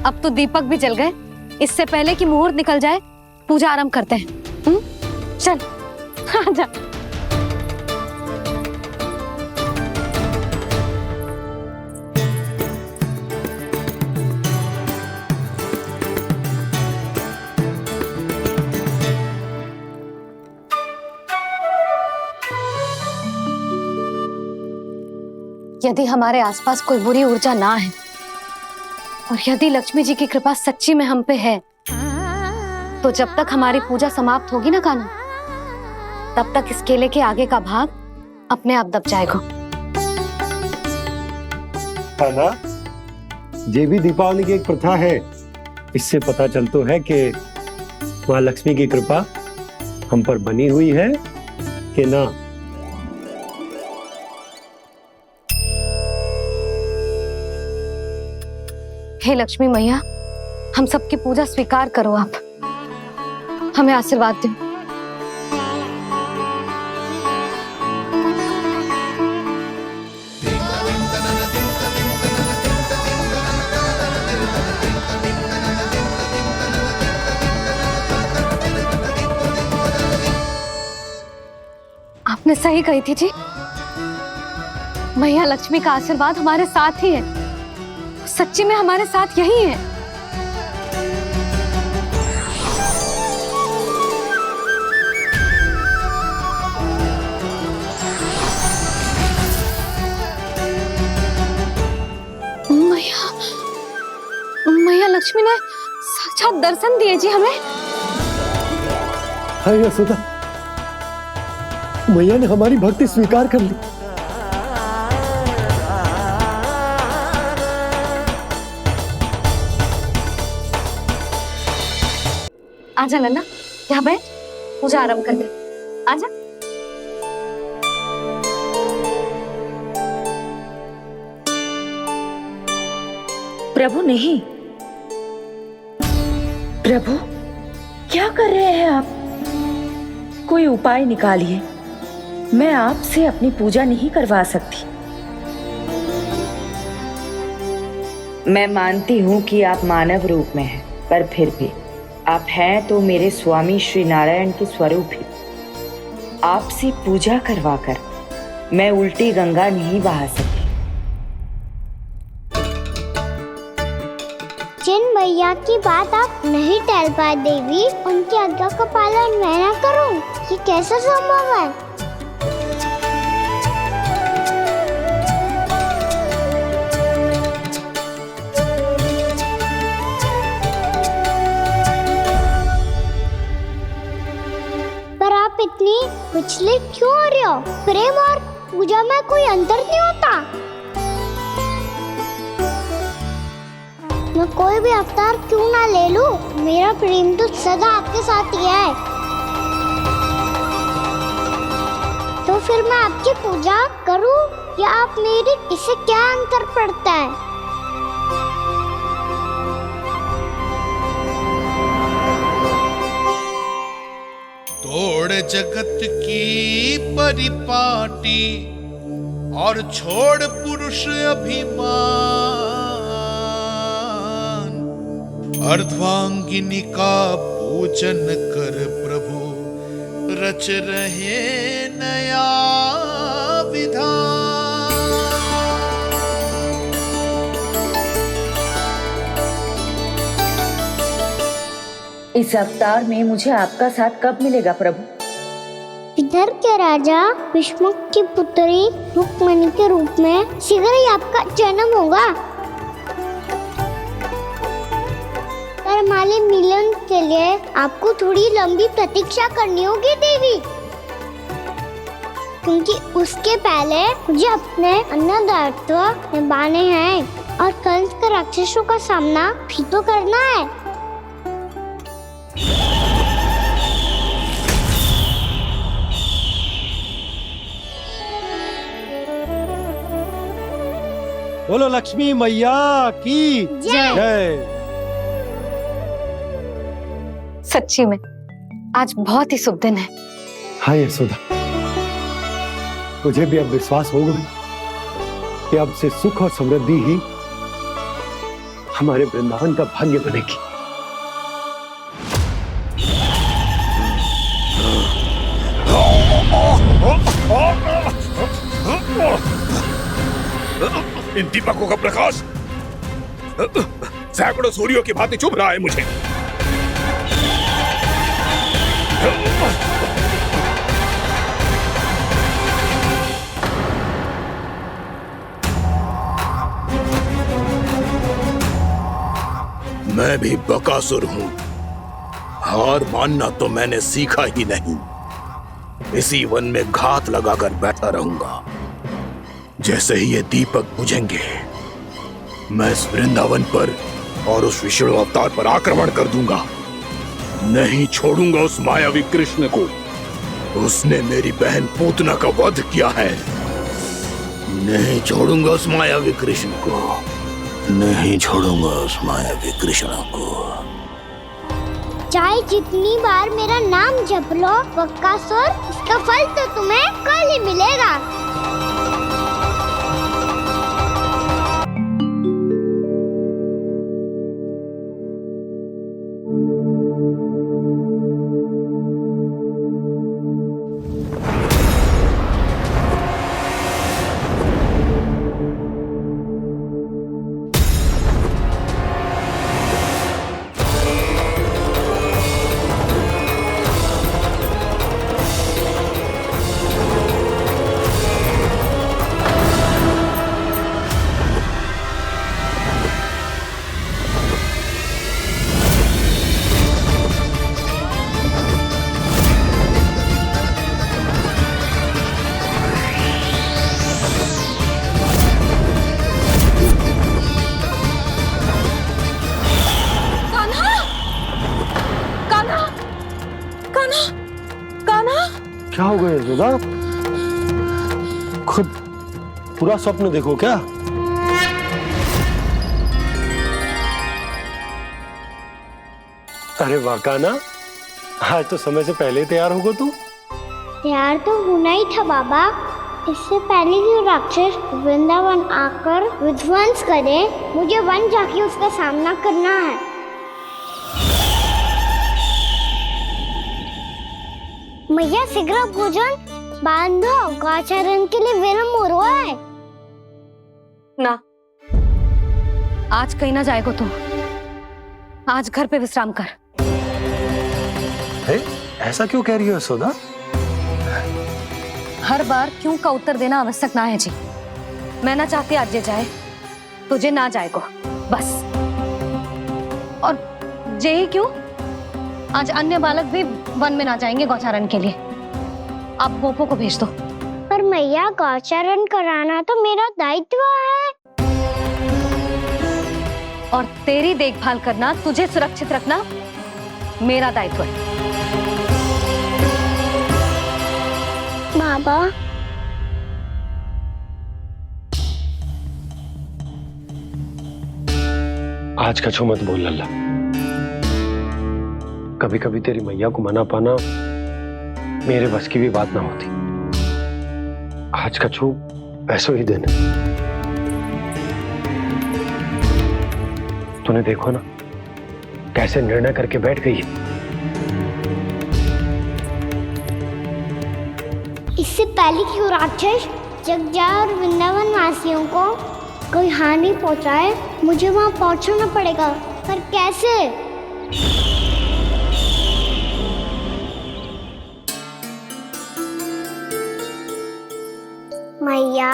B: अब तो दीपक भी जल गए, इससे पहले कि मुहूर्त निकल जाए पूजा आरंभ करते हैं। चल आजा। यदि हमारे आसपास कोई बुरी ऊर्जा ना है और यदि लक्ष्मी जी की कृपा सच्ची में हम पे है, तो जब तक हमारी पूजा समाप्त होगी ना कान्हा, तब तक इस केले के आगे का भाग अपने आप दब जाएगा।
I: कान्हा, ये भी दीपावली की एक प्रथा है। इससे पता चलता है कि माँ लक्ष्मी की कृपा हम पर बनी हुई है कि ना।
B: हे लक्ष्मी मैया, हम सबकी पूजा स्वीकार करो, आप हमें आशीर्वाद दो। आपने सही कही थी जी। मैया लक्ष्मी का आशीर्वाद हमारे साथ ही है, सच्ची में हमारे साथ यही है। मैया लक्ष्मी ने साक्षात दर्शन दिए जी हमें।
I: हाय यशोदा, मैया ने हमारी भक्ति स्वीकार कर ली।
B: आजा नन्ना, यहाँ बैठ, पूजा आरंभ कर दे। आजा।
C: प्रभु नहीं, प्रभु क्या कर रहे हैं आप? कोई उपाय निकालिए, मैं आपसे अपनी पूजा नहीं करवा सकती। मैं मानती हूँ कि आप मानव रूप में हैं, पर फिर भी आप हैं तो मेरे स्वामी श्री नारायण के स्वरूप ही। आपसे पूजा करवाकर मैं उल्टी गंगा नहीं बहा सकती।
A: जिन भैया की बात आप नहीं टल पाए देवी, उनकी आज्ञा का पालन मैं ना करूं, ये कैसे संभव है? पर आप इतनी विचलित क्यों हो रहे हो? प्रेम और पूजा में कोई अंतर नहीं होता। मैं कोई भी अवतार क्यों ना ले लूं, मेरा प्रेम तो सदा आपके साथ ही है। तो फिर मैं आपकी पूजा करूं या आप मेरी, इससे क्या अंतर पड़ता है?
F: तोड़ जगत की परिपाटी और छोड़ पुरुष अभिमान, अर्धांगिनी का पूजन कर प्रभु रच रहे नया विधान।
C: इस अवतार में मुझे आपका साथ कब मिलेगा प्रभु?
A: इधर के राजा विष्णुक की पुत्री रुक्मणी के रूप में शीघ्र ही आपका जन्म होगा। पर हमारे मिलन के लिए आपको थोड़ी लंबी प्रतीक्षा करनी होगी देवी, क्योंकि उसके पहले मुझे अपने अन्य दायित्व निभाने हैं और कंस के राक्षसों का सामना भी तो करना है।
I: बोलो लक्ष्मी मैया की जय।
B: सच्ची में आज बहुत ही शुभ दिन है।
I: हाँ यशोदा, मुझे भी अब विश्वास हो गया कि अब से सुख और समृद्धि ही हमारे वृंदावन का भाग्य बनेगी।
O: इन दीपकों का प्रकाश सैकड़ों सूर्यों की भांति चुभ रहा है मुझे। मैं भी बकासुर हूं, हार मानना तो मैंने सीखा ही नहीं। इसी वन में घात लगाकर बैठा रहूंगा। जैसे ही ये दीपक बुझेंगे, मैं इस वृंदावन पर और उस विष्णु अवतार पर आक्रमण कर दूंगा। नहीं छोड़ूंगा उस मायावी कृष्ण को। उसने मेरी बहन पूतना का वध किया है। नहीं छोड़ूंगा उस मायावी कृष्ण को। नहीं छोड़ूंगा उस मायावी कृष्ण को।
A: चाहे जितनी बार मेरा नाम जप लो बकासुर, इसका फल तो तुम्हें कल ही मिलेगा।
G: कान्हा, कान्हा।
I: क्या हो गया यशोदा? खुद पूरा स्वप्न देखो क्या? अरे वाह कान्हा, आज तो समय से पहले ही तैयार होगा तू।
A: तैयार तो होना ही था बाबा। इससे पहले कि राक्षस वृंदावन आकर विध्वंस करे, मुझे वन जाके उसका सामना करना है। मैया शीघ्र भोजन बांधो, गौचरण के लिए विलंब हो रहा है।
B: ना, आज कहीं ना जाएगा तुम। आज घर पे विश्राम कर।
I: ऐसा क्यों कह रही हो यशोदा?
B: हर बार क्यों का उत्तर देना आवश्यक ना है जी। मैं ना चाहती आज ये जाए, तुझे ना जाएगा बस। और जे ही क्यों, आज अन्य बालक भी वन में ना जाएंगे गौचारण के लिए। आप गोपो को भेज दो।
A: पर मैया गौचरण कराना तो मेरा दायित्व है।
B: और तेरी देखभाल करना, तुझे सुरक्षित रखना मेरा दायित्व है।
A: बाबा,
I: आज कछु मत बोल लल्ला। कभी कभी तेरी मैया को मना पाना मेरे बस की भी बात ना होती। आज कछु ऐसो ही दिन है। तूने देखो ना कैसे निर्णय करके बैठ गई है।
A: इससे पहले कि वो राक्षस जगजा और वृंदावन वासियों को कोई हानि पहुंचाए, मुझे वहां पहुंचना पड़ेगा। पर कैसे? मैया,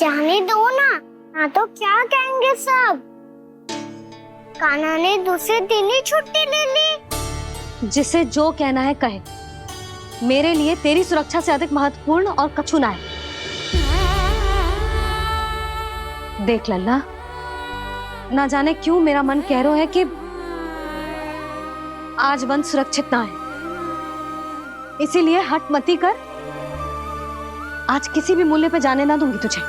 A: जाने दो ना, हाँ तो क्या कहेंगे सब। कान्हा ने दूसरे दिन ही छुट्टी ले ली।
B: जिसे जो कहना है कहे। मेरे लिए तेरी सुरक्षा से अधिक महत्वपूर्ण और कछु ना है। देख लल्ला, ना जाने क्यों मेरा मन कह रहा है कि आज वन सुरक्षित ना है। इसीलिए हट मती कर। आज किसी भी मूल्य पे जाने ना दूंगी तुझे।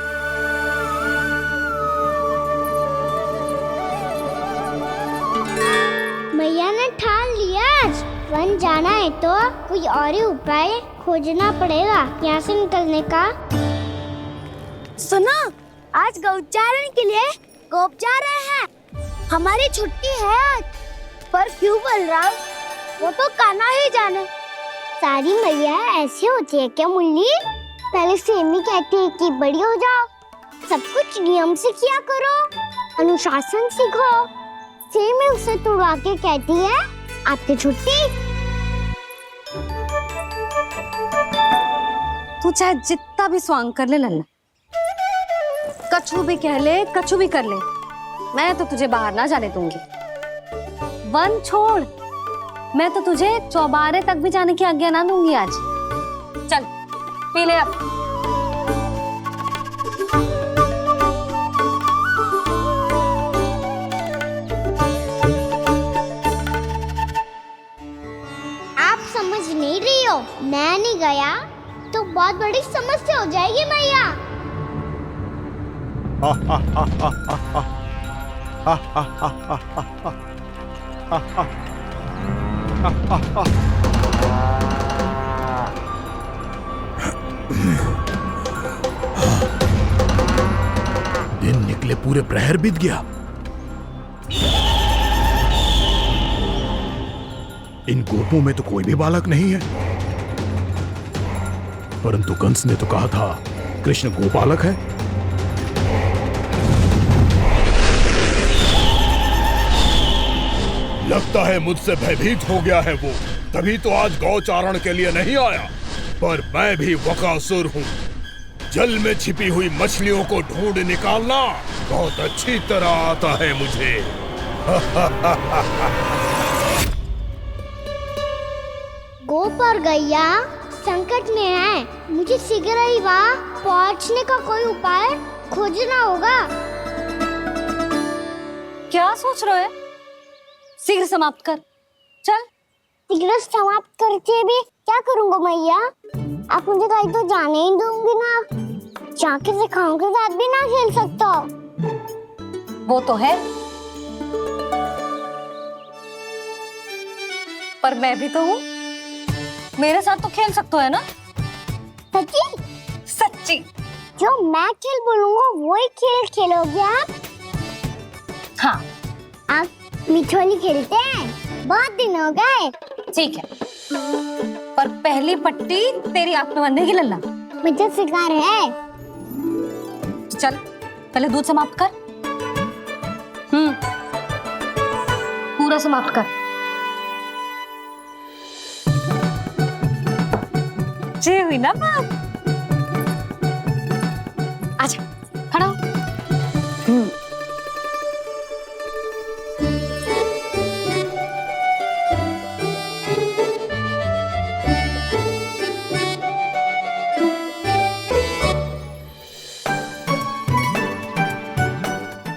A: मैया ने ठान लिया, आज वन जाना है तो कोई और ही उपाय खोजना पड़ेगा यहाँ से निकलने का। सुनो, आज गौचारण के लिए गोप जा रहे हैं। हमारी छुट्टी है आज। पर क्यों बलराम? वो तो कान्हा ही जाने। सारी मैया ऐसी होती है क्या मुन्नी? पहले सेमी कहती है कि बड़ी हो जाओ, सब कुछ नियम से किया करो, अनुशासन सीखो। सेमी उसे तुड़वा के कहती है आपकी छुट्टी।
B: तू चाहे जितना भी स्वांग कर ले लल्ला, कछु भी कह ले, कछु भी कर ले, मैं तो तुझे बाहर ना जाने दूंगी। वन छोड़, मैं तो तुझे चौबारे तक भी जाने की आज्ञा ना दूंगी आज। चल पी ले अब।
A: आप समझ नहीं रही हो, मैं नहीं गया तो बहुत बड़ी समस्या हो जाएगी मैया।
O: दिन निकले पूरे प्रहर बीत गया। इन गोपों में तो कोई भी बालक नहीं है, परंतु कंस ने तो कहा था कृष्ण गोपालक है। लगता है मुझसे भयभीत हो गया है वो, तभी तो आज गौचारण के लिए नहीं आया। पर मैं भी बकासुर हूँ। जल में छिपी हुई मछलियों को ढूंढ निकालना बहुत अच्छी तरह आता है मुझे।
A: गोप और गैया संकट में है, मुझे शीघ्र ही वहाँ पहुँचने का कोई उपाय खोजना होगा।
B: क्या सोच रहे हो? शीघ्र समाप्त कर। चल
A: शीघ्र समाप्त करके भी क्या करूँगा मैया? आप मुझे कहीं तो जाने ही दूंगी ना। जाके सिखाओं के साथ भी ना खेल सकता।
B: वो तो है, पर मैं भी तो हूँ, मेरे साथ तो खेल सकते हो है ना?
A: सच्ची?
B: सच्ची।
A: जो मैं खेल बोलूँगा वही खेल खेलोगे आप?
B: हाँ।
A: आप मिठोली खेलते हैं? बहुत दिन हो गए।
B: ठीक है, पर पहली पट्टी तेरी आंख में बनने की लल्ला।
A: मुझे शिकार है।
B: चल पहले दूध समाप्त कर। पूरा समाप्त कर। जे हुई ना बात। आजा खड़ा हो।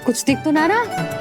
B: कुछ दिख तो ना रहा।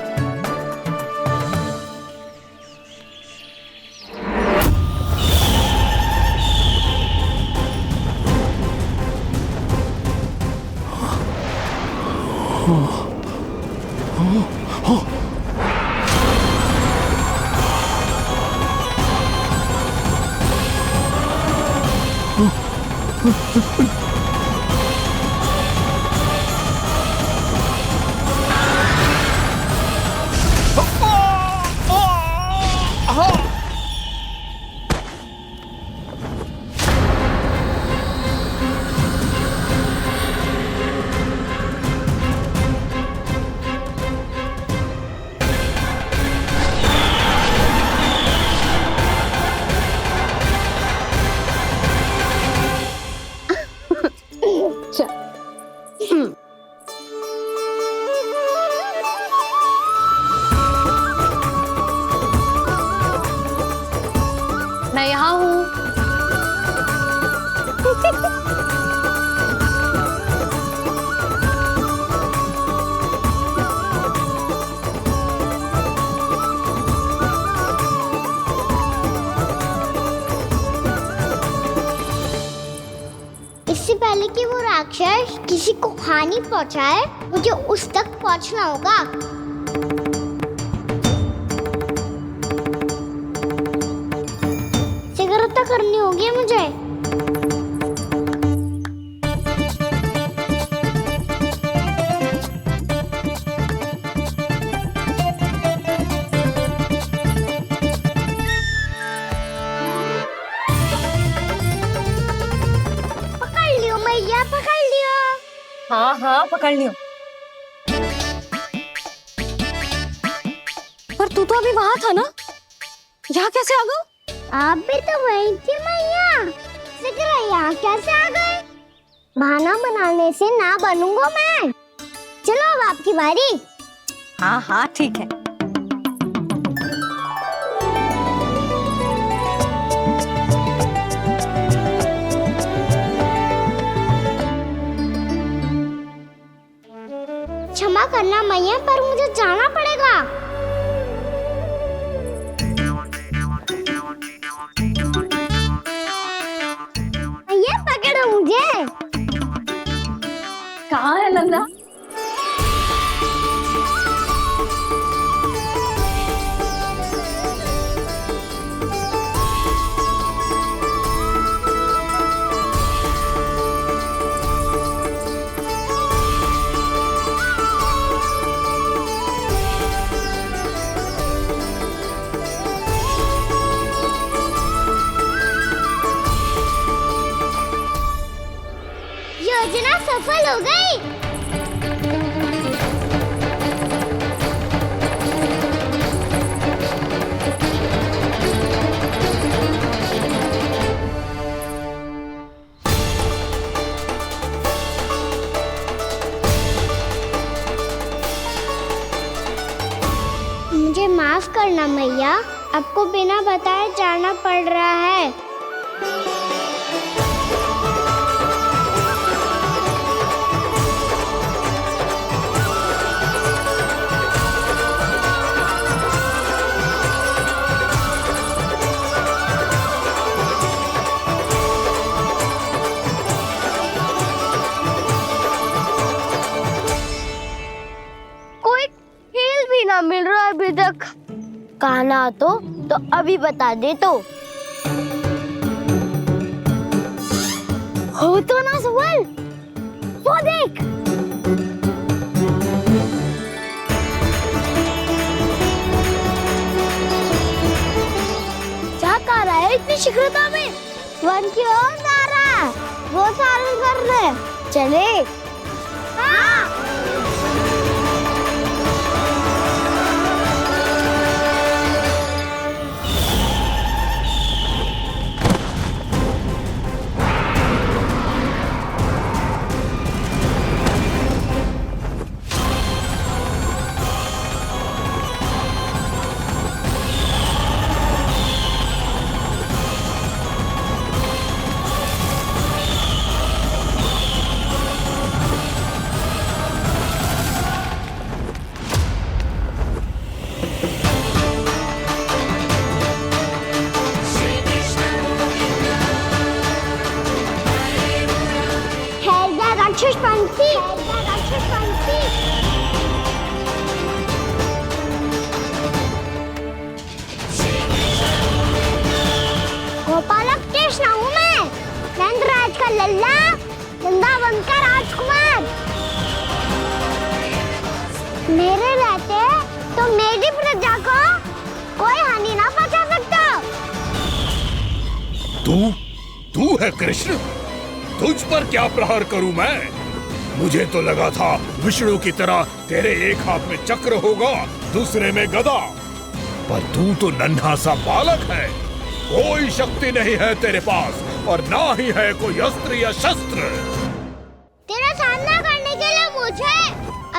B: मैं यहाँ हूँ।
A: इससे पहले कि वो राक्षस किसी को हानि पहुंचाए, मुझे उस तक पहुंचना होगा। सिगरता करनी होगी मुझे। पकड़ लियो मैया, पकड़ लियो।
B: हाँ हाँ पकड़ लियो। पर तू तो अभी वहां था ना, यहाँ कैसे आ गया?
A: आप भी तो वही थी मैया। सिकरा यहाँ कैसे आ गए? बहाना बनाने से ना बनूंगा मैं। चलो अब आपकी बारी।
B: हाँ हाँ ठीक है।
A: क्षमा करना मैया, पर मुझे जाना पड़ेगा। मैया पकड़ो मुझे।
B: कहाँ है लल्ला?
A: योजना सफल हो गई। मुझे माफ करना मैया, आपको बिना बताए जाना पड़ रहा है। कहना तो अभी बता दे तो। हो तो ना सुबल, वो देख। क्या कर रहा है इतनी शीघ्रता में? वन की ओर जा रहा है, वो सारे कर रहे। चले। हाँ। राक्षस पंछी, राक्षस पंछी। गोपालक कृष्ण हूँ मैं, नंदराज का लल्ला, वृंदावन का राजकुमार। मेरे रहते तो मेरी प्रजा को कोई हानि ना पहुंचा सकता।
O: तू है कृष्ण? तुझ पर क्या प्रहार करूं मैं? मुझे तो लगा था विष्णु की तरह तेरे एक हाथ में चक्र होगा, दूसरे में गदा, पर तू तो नन्हा सा बालक है। कोई शक्ति नहीं है तेरे पास और ना ही है कोई अस्त्र या शस्त्र।
A: तेरा सामना करने के लिए मुझे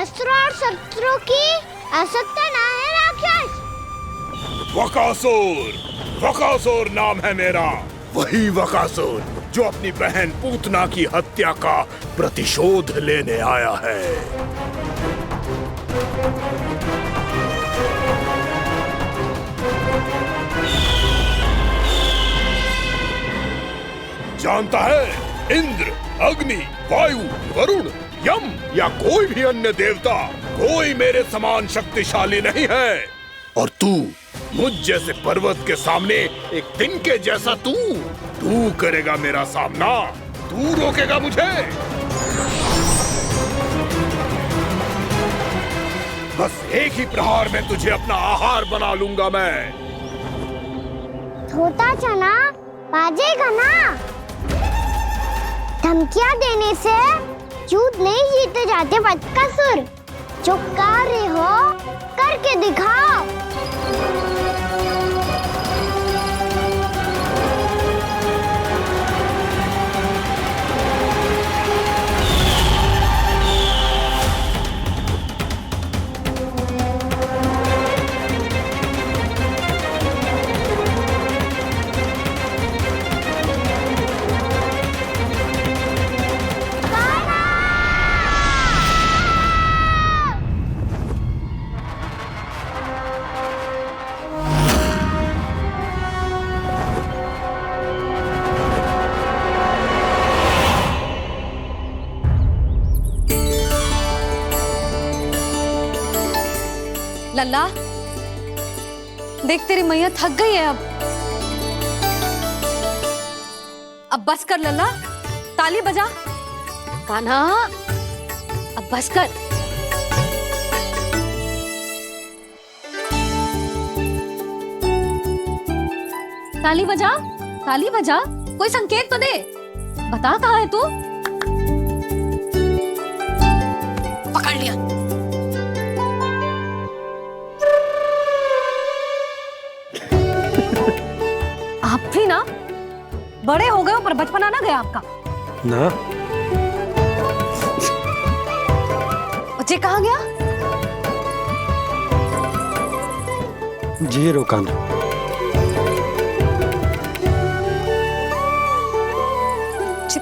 A: अस्त्र और शस्त्रों की आवश्यकता ना है राक्षस।
O: वकासुर नाम है मेरा, वही वकासुर जो अपनी बहन पूतना की हत्या का प्रतिशोध लेने आया है। जानता है, इंद्र, अग्नि, वायु, वरुण, यम या कोई भी अन्य देवता, कोई मेरे समान शक्तिशाली नहीं है। और तू, मुझ जैसे पर्वत के सामने एक तिनके जैसा तू करेगा मेरा सामना? तू रोकेगा मुझे? बस एक ही प्रहार में तुझे अपना आहार बना लूंगा मैं।
A: छोटा चना बाजेगा ना। धमकियां देने से युद्ध नहीं जीते जाते बदकसूर। जो कार्य हो करके दिखाओ।
B: लल्ला, देख तेरी मैया थक गई है अब बस कर लल्ला, ताली बजा। कान्हा, अब बस कर। ताली बजा, ताली बजा, कोई संकेत तो दे। बता कहाँ है तू? पकड़ लिया। आप भी ना बड़े हो गए हो, पर बचपना ना गया आपका
I: ना।
B: बच्चे कहाँ गया?
I: जी रोकान।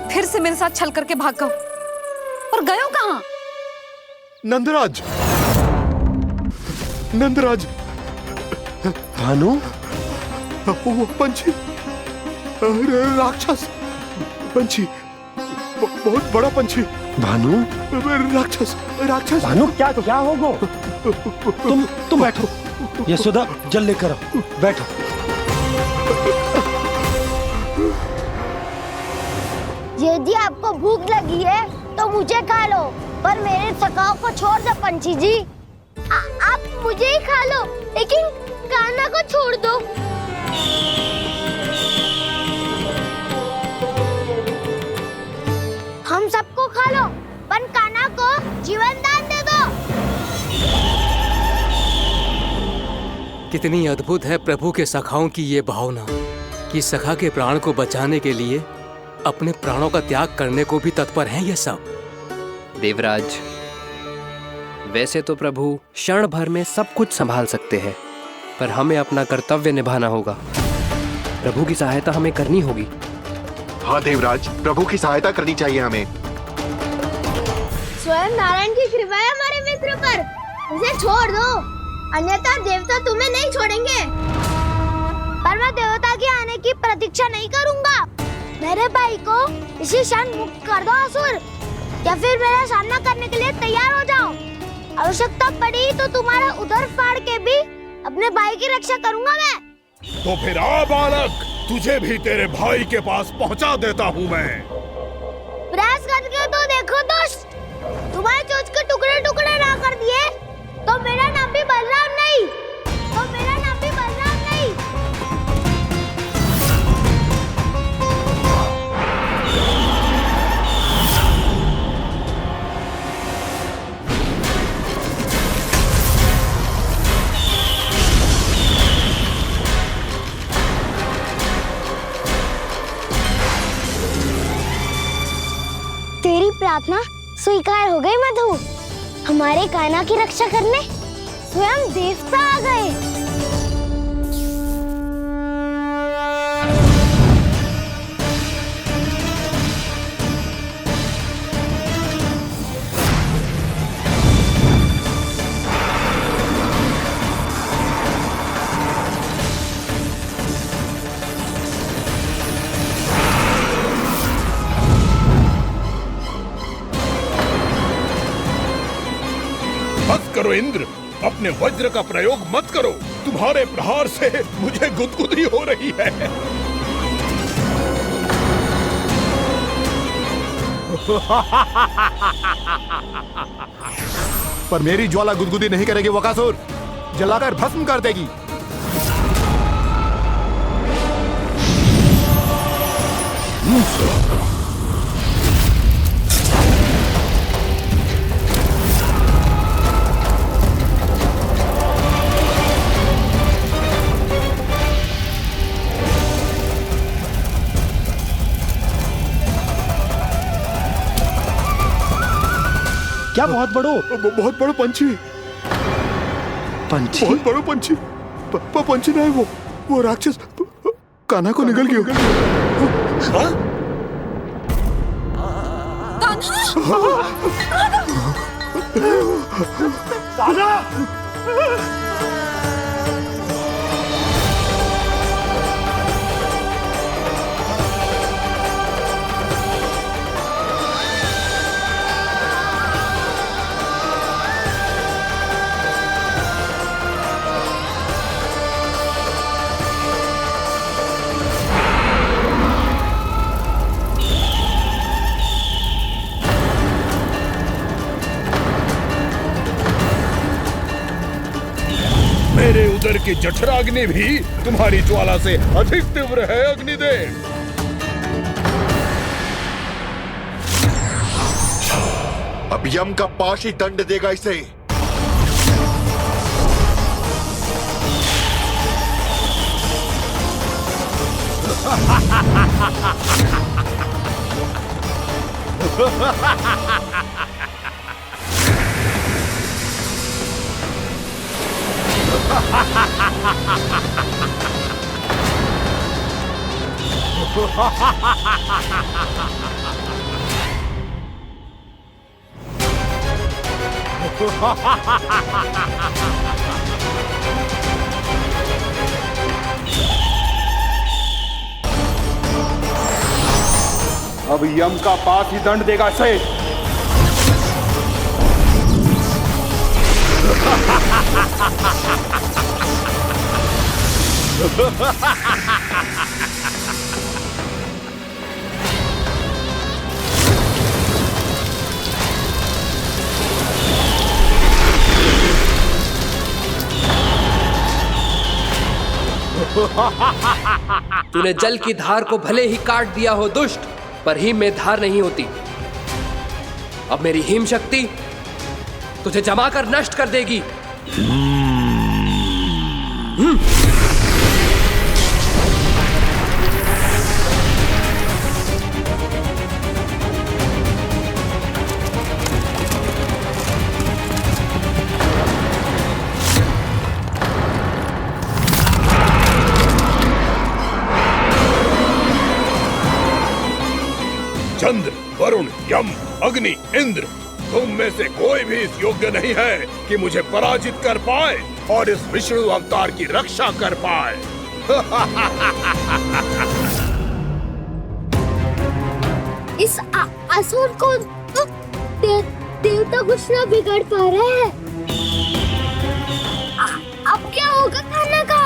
B: फिर से मेरे साथ छल करके भाग गए, और गए हो कहाँ?
O: नंदराज, नंदराज।
I: भानु,
O: वो पंछी, राक्षस पंछी, बहुत बड़ा पंछी।
I: भानु,
O: राक्षस, राक्षस।
I: भानु, क्या होगा? तुम बैठो, यशोदा जल लेकर आओ, बैठो।
A: यदि आपको भूख लगी है तो मुझे खा लो, पर मेरे सखाओं को छोड़ दो पंछी जी। आप मुझे ही खा लो, लेकिन कान्हा को छोड़ दो। हम सबको खा लो, पर कान्हा को जीवन दान दे दो।
P: कितनी अद्भुत है प्रभु के सखाओं की ये भावना कि सखा के प्राण को बचाने के लिए अपने प्राणों का त्याग करने को भी तत्पर हैं ये सब।
Q: देवराज, वैसे तो प्रभु क्षण भर में सब कुछ संभाल सकते हैं, पर हमें अपना कर्तव्य निभाना होगा। प्रभु की सहायता हमें करनी होगी।
M: हाँ देवराज, प्रभु की सहायता करनी चाहिए हमें।
A: स्वयं नारायण की कृपा है हमारे मित्र पर, उसे छोड़ दो, अन्यथा देवता तुम्हें नहीं छोड़ेंगे। पर मैं देवता के आने की प्रतीक्षा नहीं करूंगा। मेरे भाई को इसी क्षण मुक्त कर दो असुर, या फिर मेरा सामना करने के लिए तैयार हो जाओ। आवश्यकता पड़ी तो तुम्हारा उधर फाड़ के भी अपने भाई की रक्षा करूंगा मैं।
O: तो फिर आ बालक, तुझे भी तेरे भाई के पास पहुंचा देता हूँ मैं।
A: प्रयास करके तो देखो दोस्त, तुम्हारे चोंच के टुकड़े टुकड़े ना कर दिए तो मेरा नाम भी बलराम नहीं, तो मेरा नाम भी बलराम नहीं। तेरी प्रार्थना स्वीकार हो गई मधु। हमारे कान्हा की रक्षा करने स्वयं देवता आ गए।
O: करो इंद्र, अपने वज्र का प्रयोग मत करो। तुम्हारे प्रहार से मुझे गुदगुदी हो रही है।
M: पर मेरी ज्वाला गुदगुदी नहीं करेगी वकासुर, जलाकर भस्म कर देगी।
I: क्या बहुत
O: बहुत बड़ो पंछी।
I: पंछी?
O: बहुत बड़ो पंछी। पंछी नहीं, वो राक्षस कान्हा को निगल गया। हाँ? कान्हा! मेरे उदर की जठराग्नि भी तुम्हारी ज्वाला से अधिक तीव्र है अग्निदेव।
L: अब यम का पाश ही दंड देगा इसे।
J: अब यम का पास ही दंड देगा इसे।
Q: तूने जल की धार को भले ही काट दिया हो दुष्ट, पर हिम में धार नहीं होती। अब मेरी हिम शक्ति तुझे जमाकर नष्ट कर देगी।
O: चंद्र, वरुण, यम, अग्नि, इंद्र, तुम में से कोई भी इस योग्य नहीं है कि मुझे पराजित कर पाए और इस विष्णु अवतार की रक्षा कर पाए।
A: इस असुर को तो देवता कुछ ना बिगाड़ पा रहे हैं। अब क्या होगा खाना का?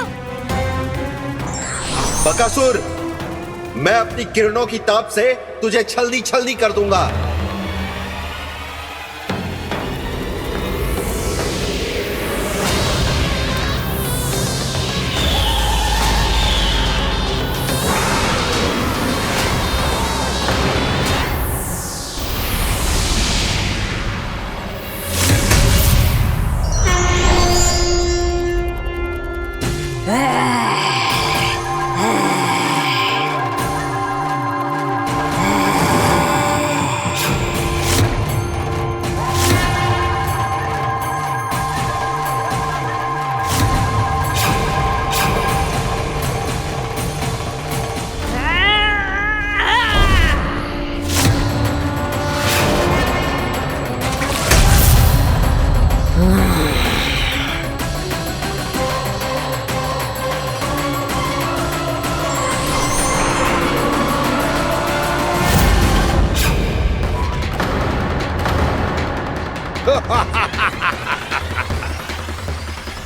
R: बकासुर, मैं अपनी किरणों की ताप से तुझे छलनी छलनी कर दूंगा।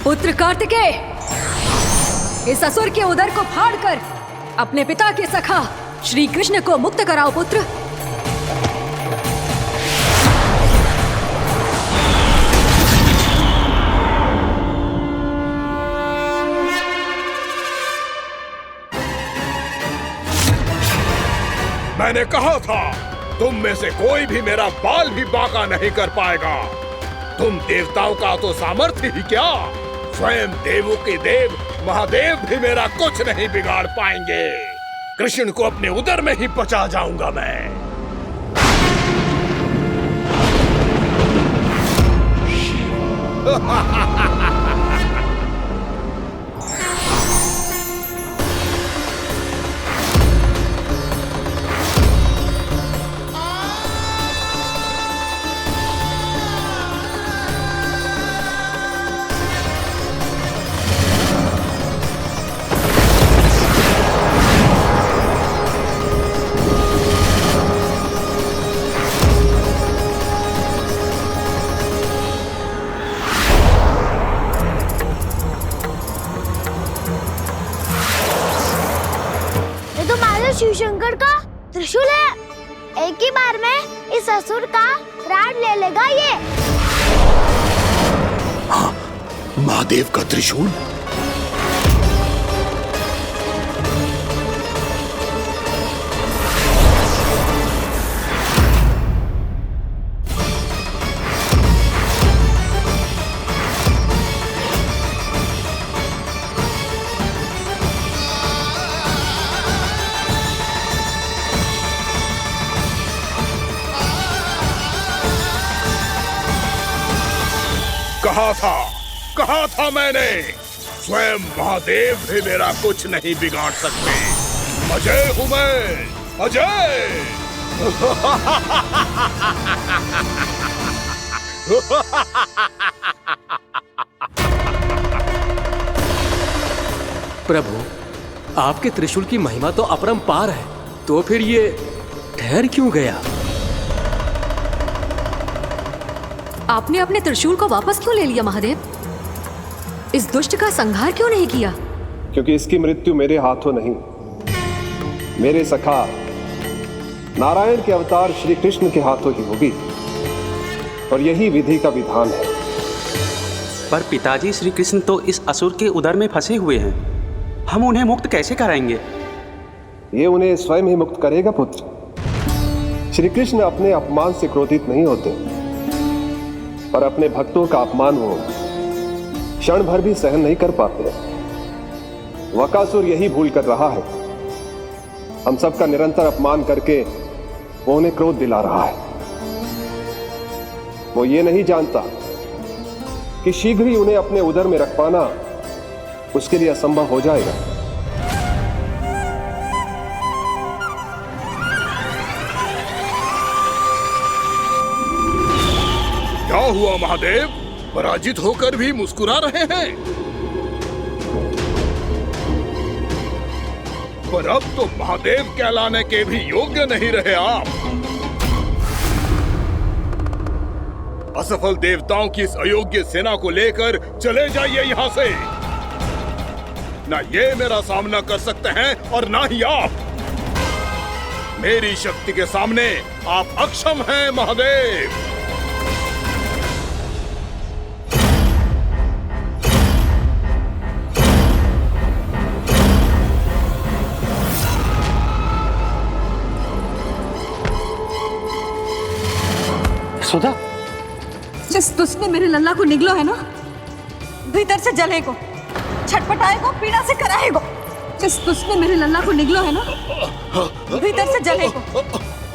N: पुत्र कार्तिकेय, इस असुर के उदर को फाड़कर अपने पिता के सखा श्री कृष्ण को मुक्त कराओ पुत्र।
O: मैंने कहा था, तुम में से कोई भी मेरा बाल भी बांका नहीं कर पाएगा। तुम देवताओं का तो सामर्थ्य ही क्या, स्वयं देवों के देव महादेव भी मेरा कुछ नहीं बिगाड़ पाएंगे। कृष्ण को अपने उदर में ही पचा जाऊंगा मैं।
A: शिव शंकर का त्रिशूल है। एक ही बार में इस असुर का प्राण ले लेगा ये।
O: हाँ, महादेव का त्रिशूल। कहा था मैंने, स्वयं महादेव भी मेरा कुछ नहीं बिगाड़ सकते। अजय हूं मैं, अजय।
P: प्रभु, आपके त्रिशूल की महिमा तो अपरंपार है, तो फिर ये ठहर क्यों गया?
N: आपने अपने त्रिशूल को वापस क्यों ले लिया महादेव? इस दुष्ट का संहार क्यों नहीं किया?
J: क्योंकि इसकी मृत्यु मेरे हाथों नहीं, मेरे सखा नारायण के अवतार श्री कृष्ण के हाथों ही होगी, और यही विधि का विधान है।
S: पर पिताजी, श्री कृष्ण तो इस असुर के उदर में फंसे हुए हैं, हम उन्हें मुक्त कैसे कराएंगे?
J: ये उन्हें स्वयं ही मुक्त करेगा पुत्र। श्री कृष्ण अपने अपमान से क्रोधित नहीं होते, पर अपने भक्तों का अपमान वो क्षण भर भी सहन नहीं कर पाते। वकासुर यही भूल कर रहा है, हम सबका निरंतर अपमान करके वो उन्हें क्रोध दिला रहा है। वो ये नहीं जानता कि शीघ्र ही उन्हें अपने उदर में रख पाना उसके लिए असंभव हो जाएगा।
O: क्या हुआ महादेव? पराजित होकर भी मुस्कुरा रहे हैं। पर अब तो महादेव कहलाने के भी योग्य नहीं रहे आप। असफल देवताओं की इस अयोग्य सेना को लेकर चले जाइए यहाँ से। ना ये मेरा सामना कर सकते हैं और ना ही आप। मेरी शक्ति के सामने आप अक्षम हैं महादेव।
S: सुधा,
N: जिस दुष्ट ने मेरे लल्ला को निगलो है ना, भीतर से जलेगो, छटपटाएगो, पीड़ा से कराएगो। जिस दुष्ट ने मेरे लल्ला को निगलो है ना, भीतर से जलेगो,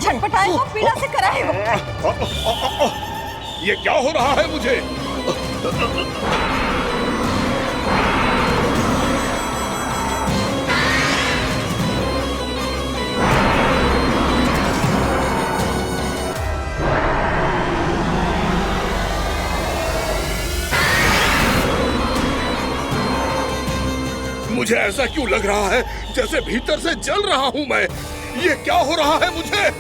N: छटपटाएगो, पीड़ा से कराएगो।
O: ये क्या हो रहा है मुझे? मुझे ऐसा क्यों लग रहा है जैसे भीतर से जल रहा हूं मैं? ये क्या हो रहा है मुझे?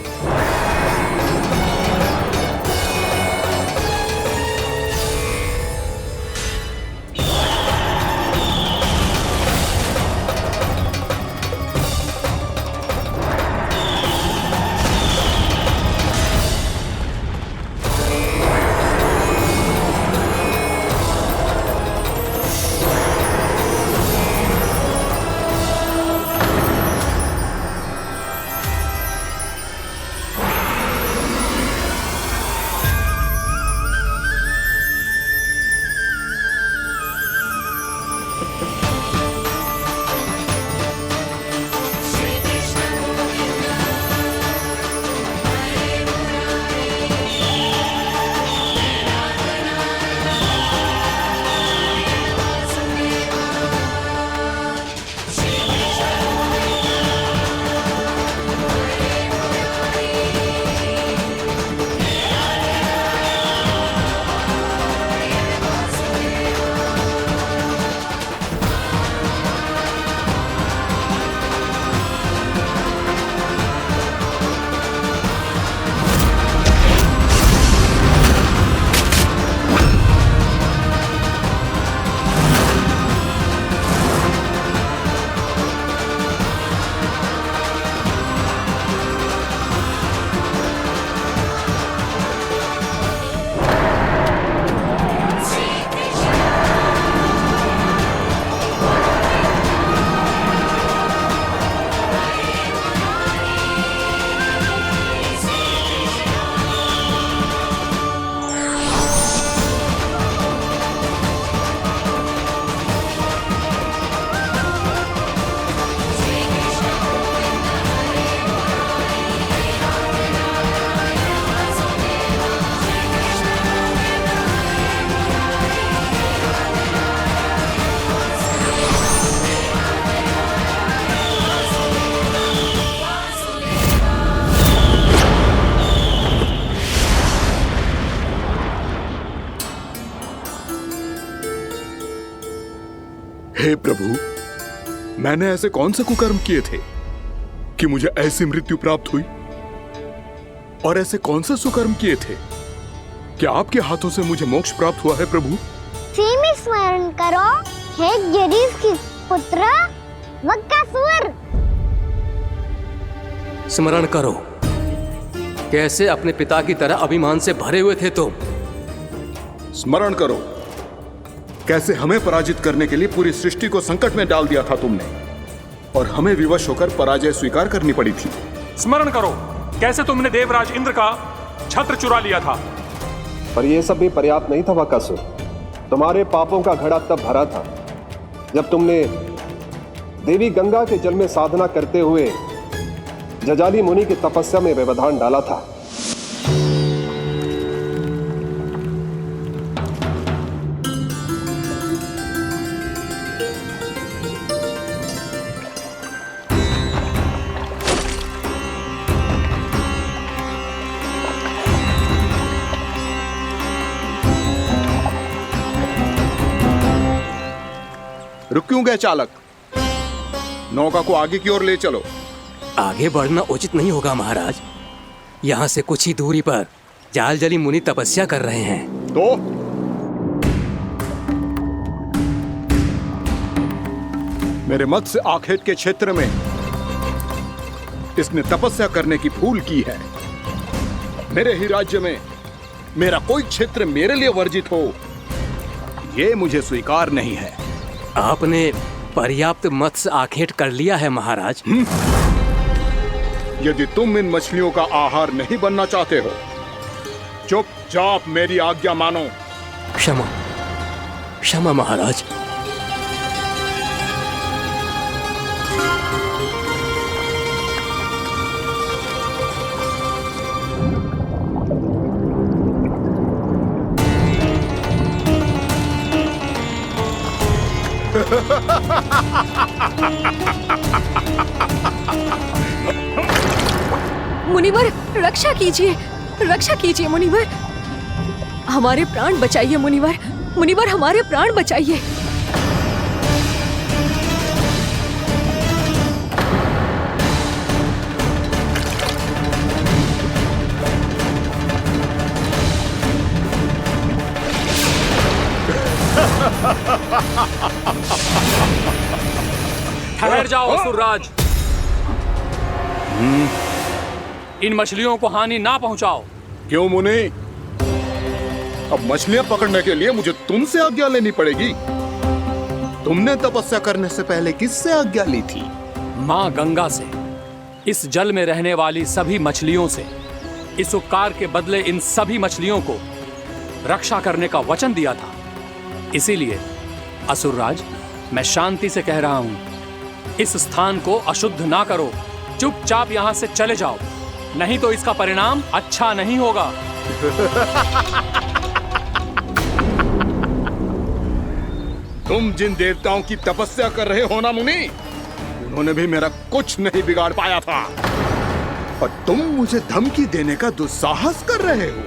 O: हे प्रभु, मैंने ऐसे कौन से कुकर्म किए थे कि मुझे ऐसी मृत्यु प्राप्त हुई? और ऐसे कौन से सुकर्म किए थे कि आपके हाथों से मुझे मोक्ष प्राप्त हुआ है प्रभु?
A: स्मरण करो, हे गिरीश की पुत्र वक्कासुर।
P: स्मरण करो, कैसे अपने पिता की तरह अभिमान से भरे हुए थे तुम।
O: स्मरण करो, कैसे हमें पराजित करने के लिए पूरी सृष्टि को संकट में डाल दिया था तुमने, और हमें विवश होकर पराजय स्वीकार करनी पड़ी थी।
T: स्मरण करो, कैसे तुमने देवराज इंद्र का छत्र चुरा लिया था।
J: पर यह सब भी पर्याप्त नहीं था वक्कासुर। तुम्हारे पापों का घड़ा तब भरा था जब तुमने देवी गंगा के जल में साधना करते हुए जजाली मुनि की तपस्या में व्यवधान डाला था।
O: रुक क्यों गए चालक? नौका को आगे की ओर ले चलो।
P: आगे बढ़ना उचित नहीं होगा महाराज। यहाँ से कुछ ही दूरी पर जालजली मुनि तपस्या कर रहे हैं।
O: तो मेरे मत्स्य आखेट के क्षेत्र में इसने तपस्या करने की भूल की है। मेरे ही राज्य में मेरा कोई क्षेत्र मेरे लिए वर्जित हो, यह मुझे स्वीकार नहीं है।
P: आपने पर्याप्त मत्स्य आखेट कर लिया है महाराज।
O: यदि तुम इन मछलियों का आहार नहीं बनना चाहते हो, चुपचाप मेरी आज्ञा मानो।
P: क्षमा, क्षमा महाराज।
N: मुनिवर, रक्षा कीजिए, रक्षा कीजिए मुनिवर। हमारे प्राण बचाइए मुनिवर, मुनिवर हमारे प्राण बचाइए।
T: ठहर जाओ असुरराज, इन मछलियों को हानि ना पहुंचाओ।
O: क्यों मुनि? अब मछलियां पकड़ने के लिए मुझे तुमसे आज्ञा लेनी पड़ेगी। तुमने तपस्या करने से पहले किससे आज्ञा ली थी?
T: माँ गंगा से, इस जल में रहने वाली सभी मछलियों से। इस उपकार के बदले इन सभी मछलियों को रक्षा करने का वचन दिया था। इसीलिए असुरराज, मैं शांति से कह रहा हूं, इस स्थान को अशुद्ध ना करो। चुपचाप यहां से चले जाओ, नहीं तो इसका परिणाम अच्छा नहीं होगा।
O: तुम जिन देवताओं की तपस्या कर रहे हो ना मुनि, उन्होंने भी मेरा कुछ नहीं बिगाड़ पाया था, और तुम मुझे धमकी देने का दुस्साहस कर रहे हो।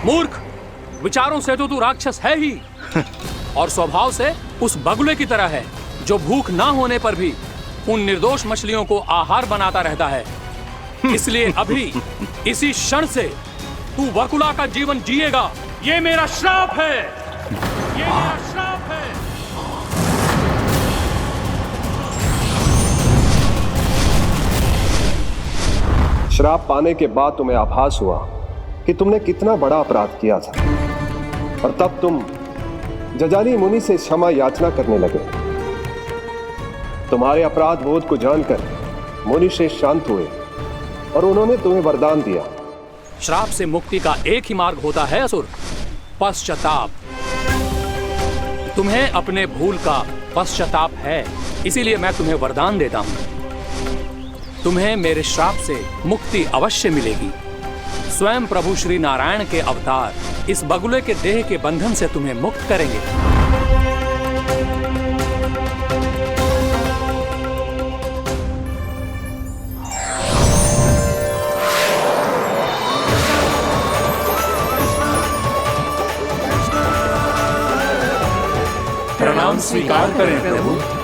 T: मूर्ख, विचारों से तो तू राक्षस है ही, और स्वभाव से उस बगुले की तरह है जो भूख ना होने पर भी उन निर्दोष मछलियों को आहार बनाता रहता है। इसलिए अभी इसी क्षण से तू वकुला का जीवन जिएगा। ये मेरा श्राप है, ये मेरा श्राप है।
J: श्राप पाने के बाद तुम्हें आभास हुआ कि तुमने कितना बड़ा अपराध किया था, और तब तुम जजाली मुनि से क्षमा याचना करने लगे। तुम्हारे अपराध बोध को जानकर मुनि श्रेष्ठ शांत हुए और उन्होंने तुम्हें वरदान दिया।
T: श्राप से मुक्ति का एक ही मार्ग होता है असुर, पश्चाताप। तुम्हें अपने भूल का पश्चाताप है, इसीलिए मैं तुम्हें वरदान देता हूं। तुम्हें मेरे श्राप से मुक्ति अवश्य मिलेगी। स्वयं प्रभु श्री नारायण के अवतार इस बगुले के देह के बंधन से तुम्हें मुक्त करेंगे। स्वीकार करें प्रभु।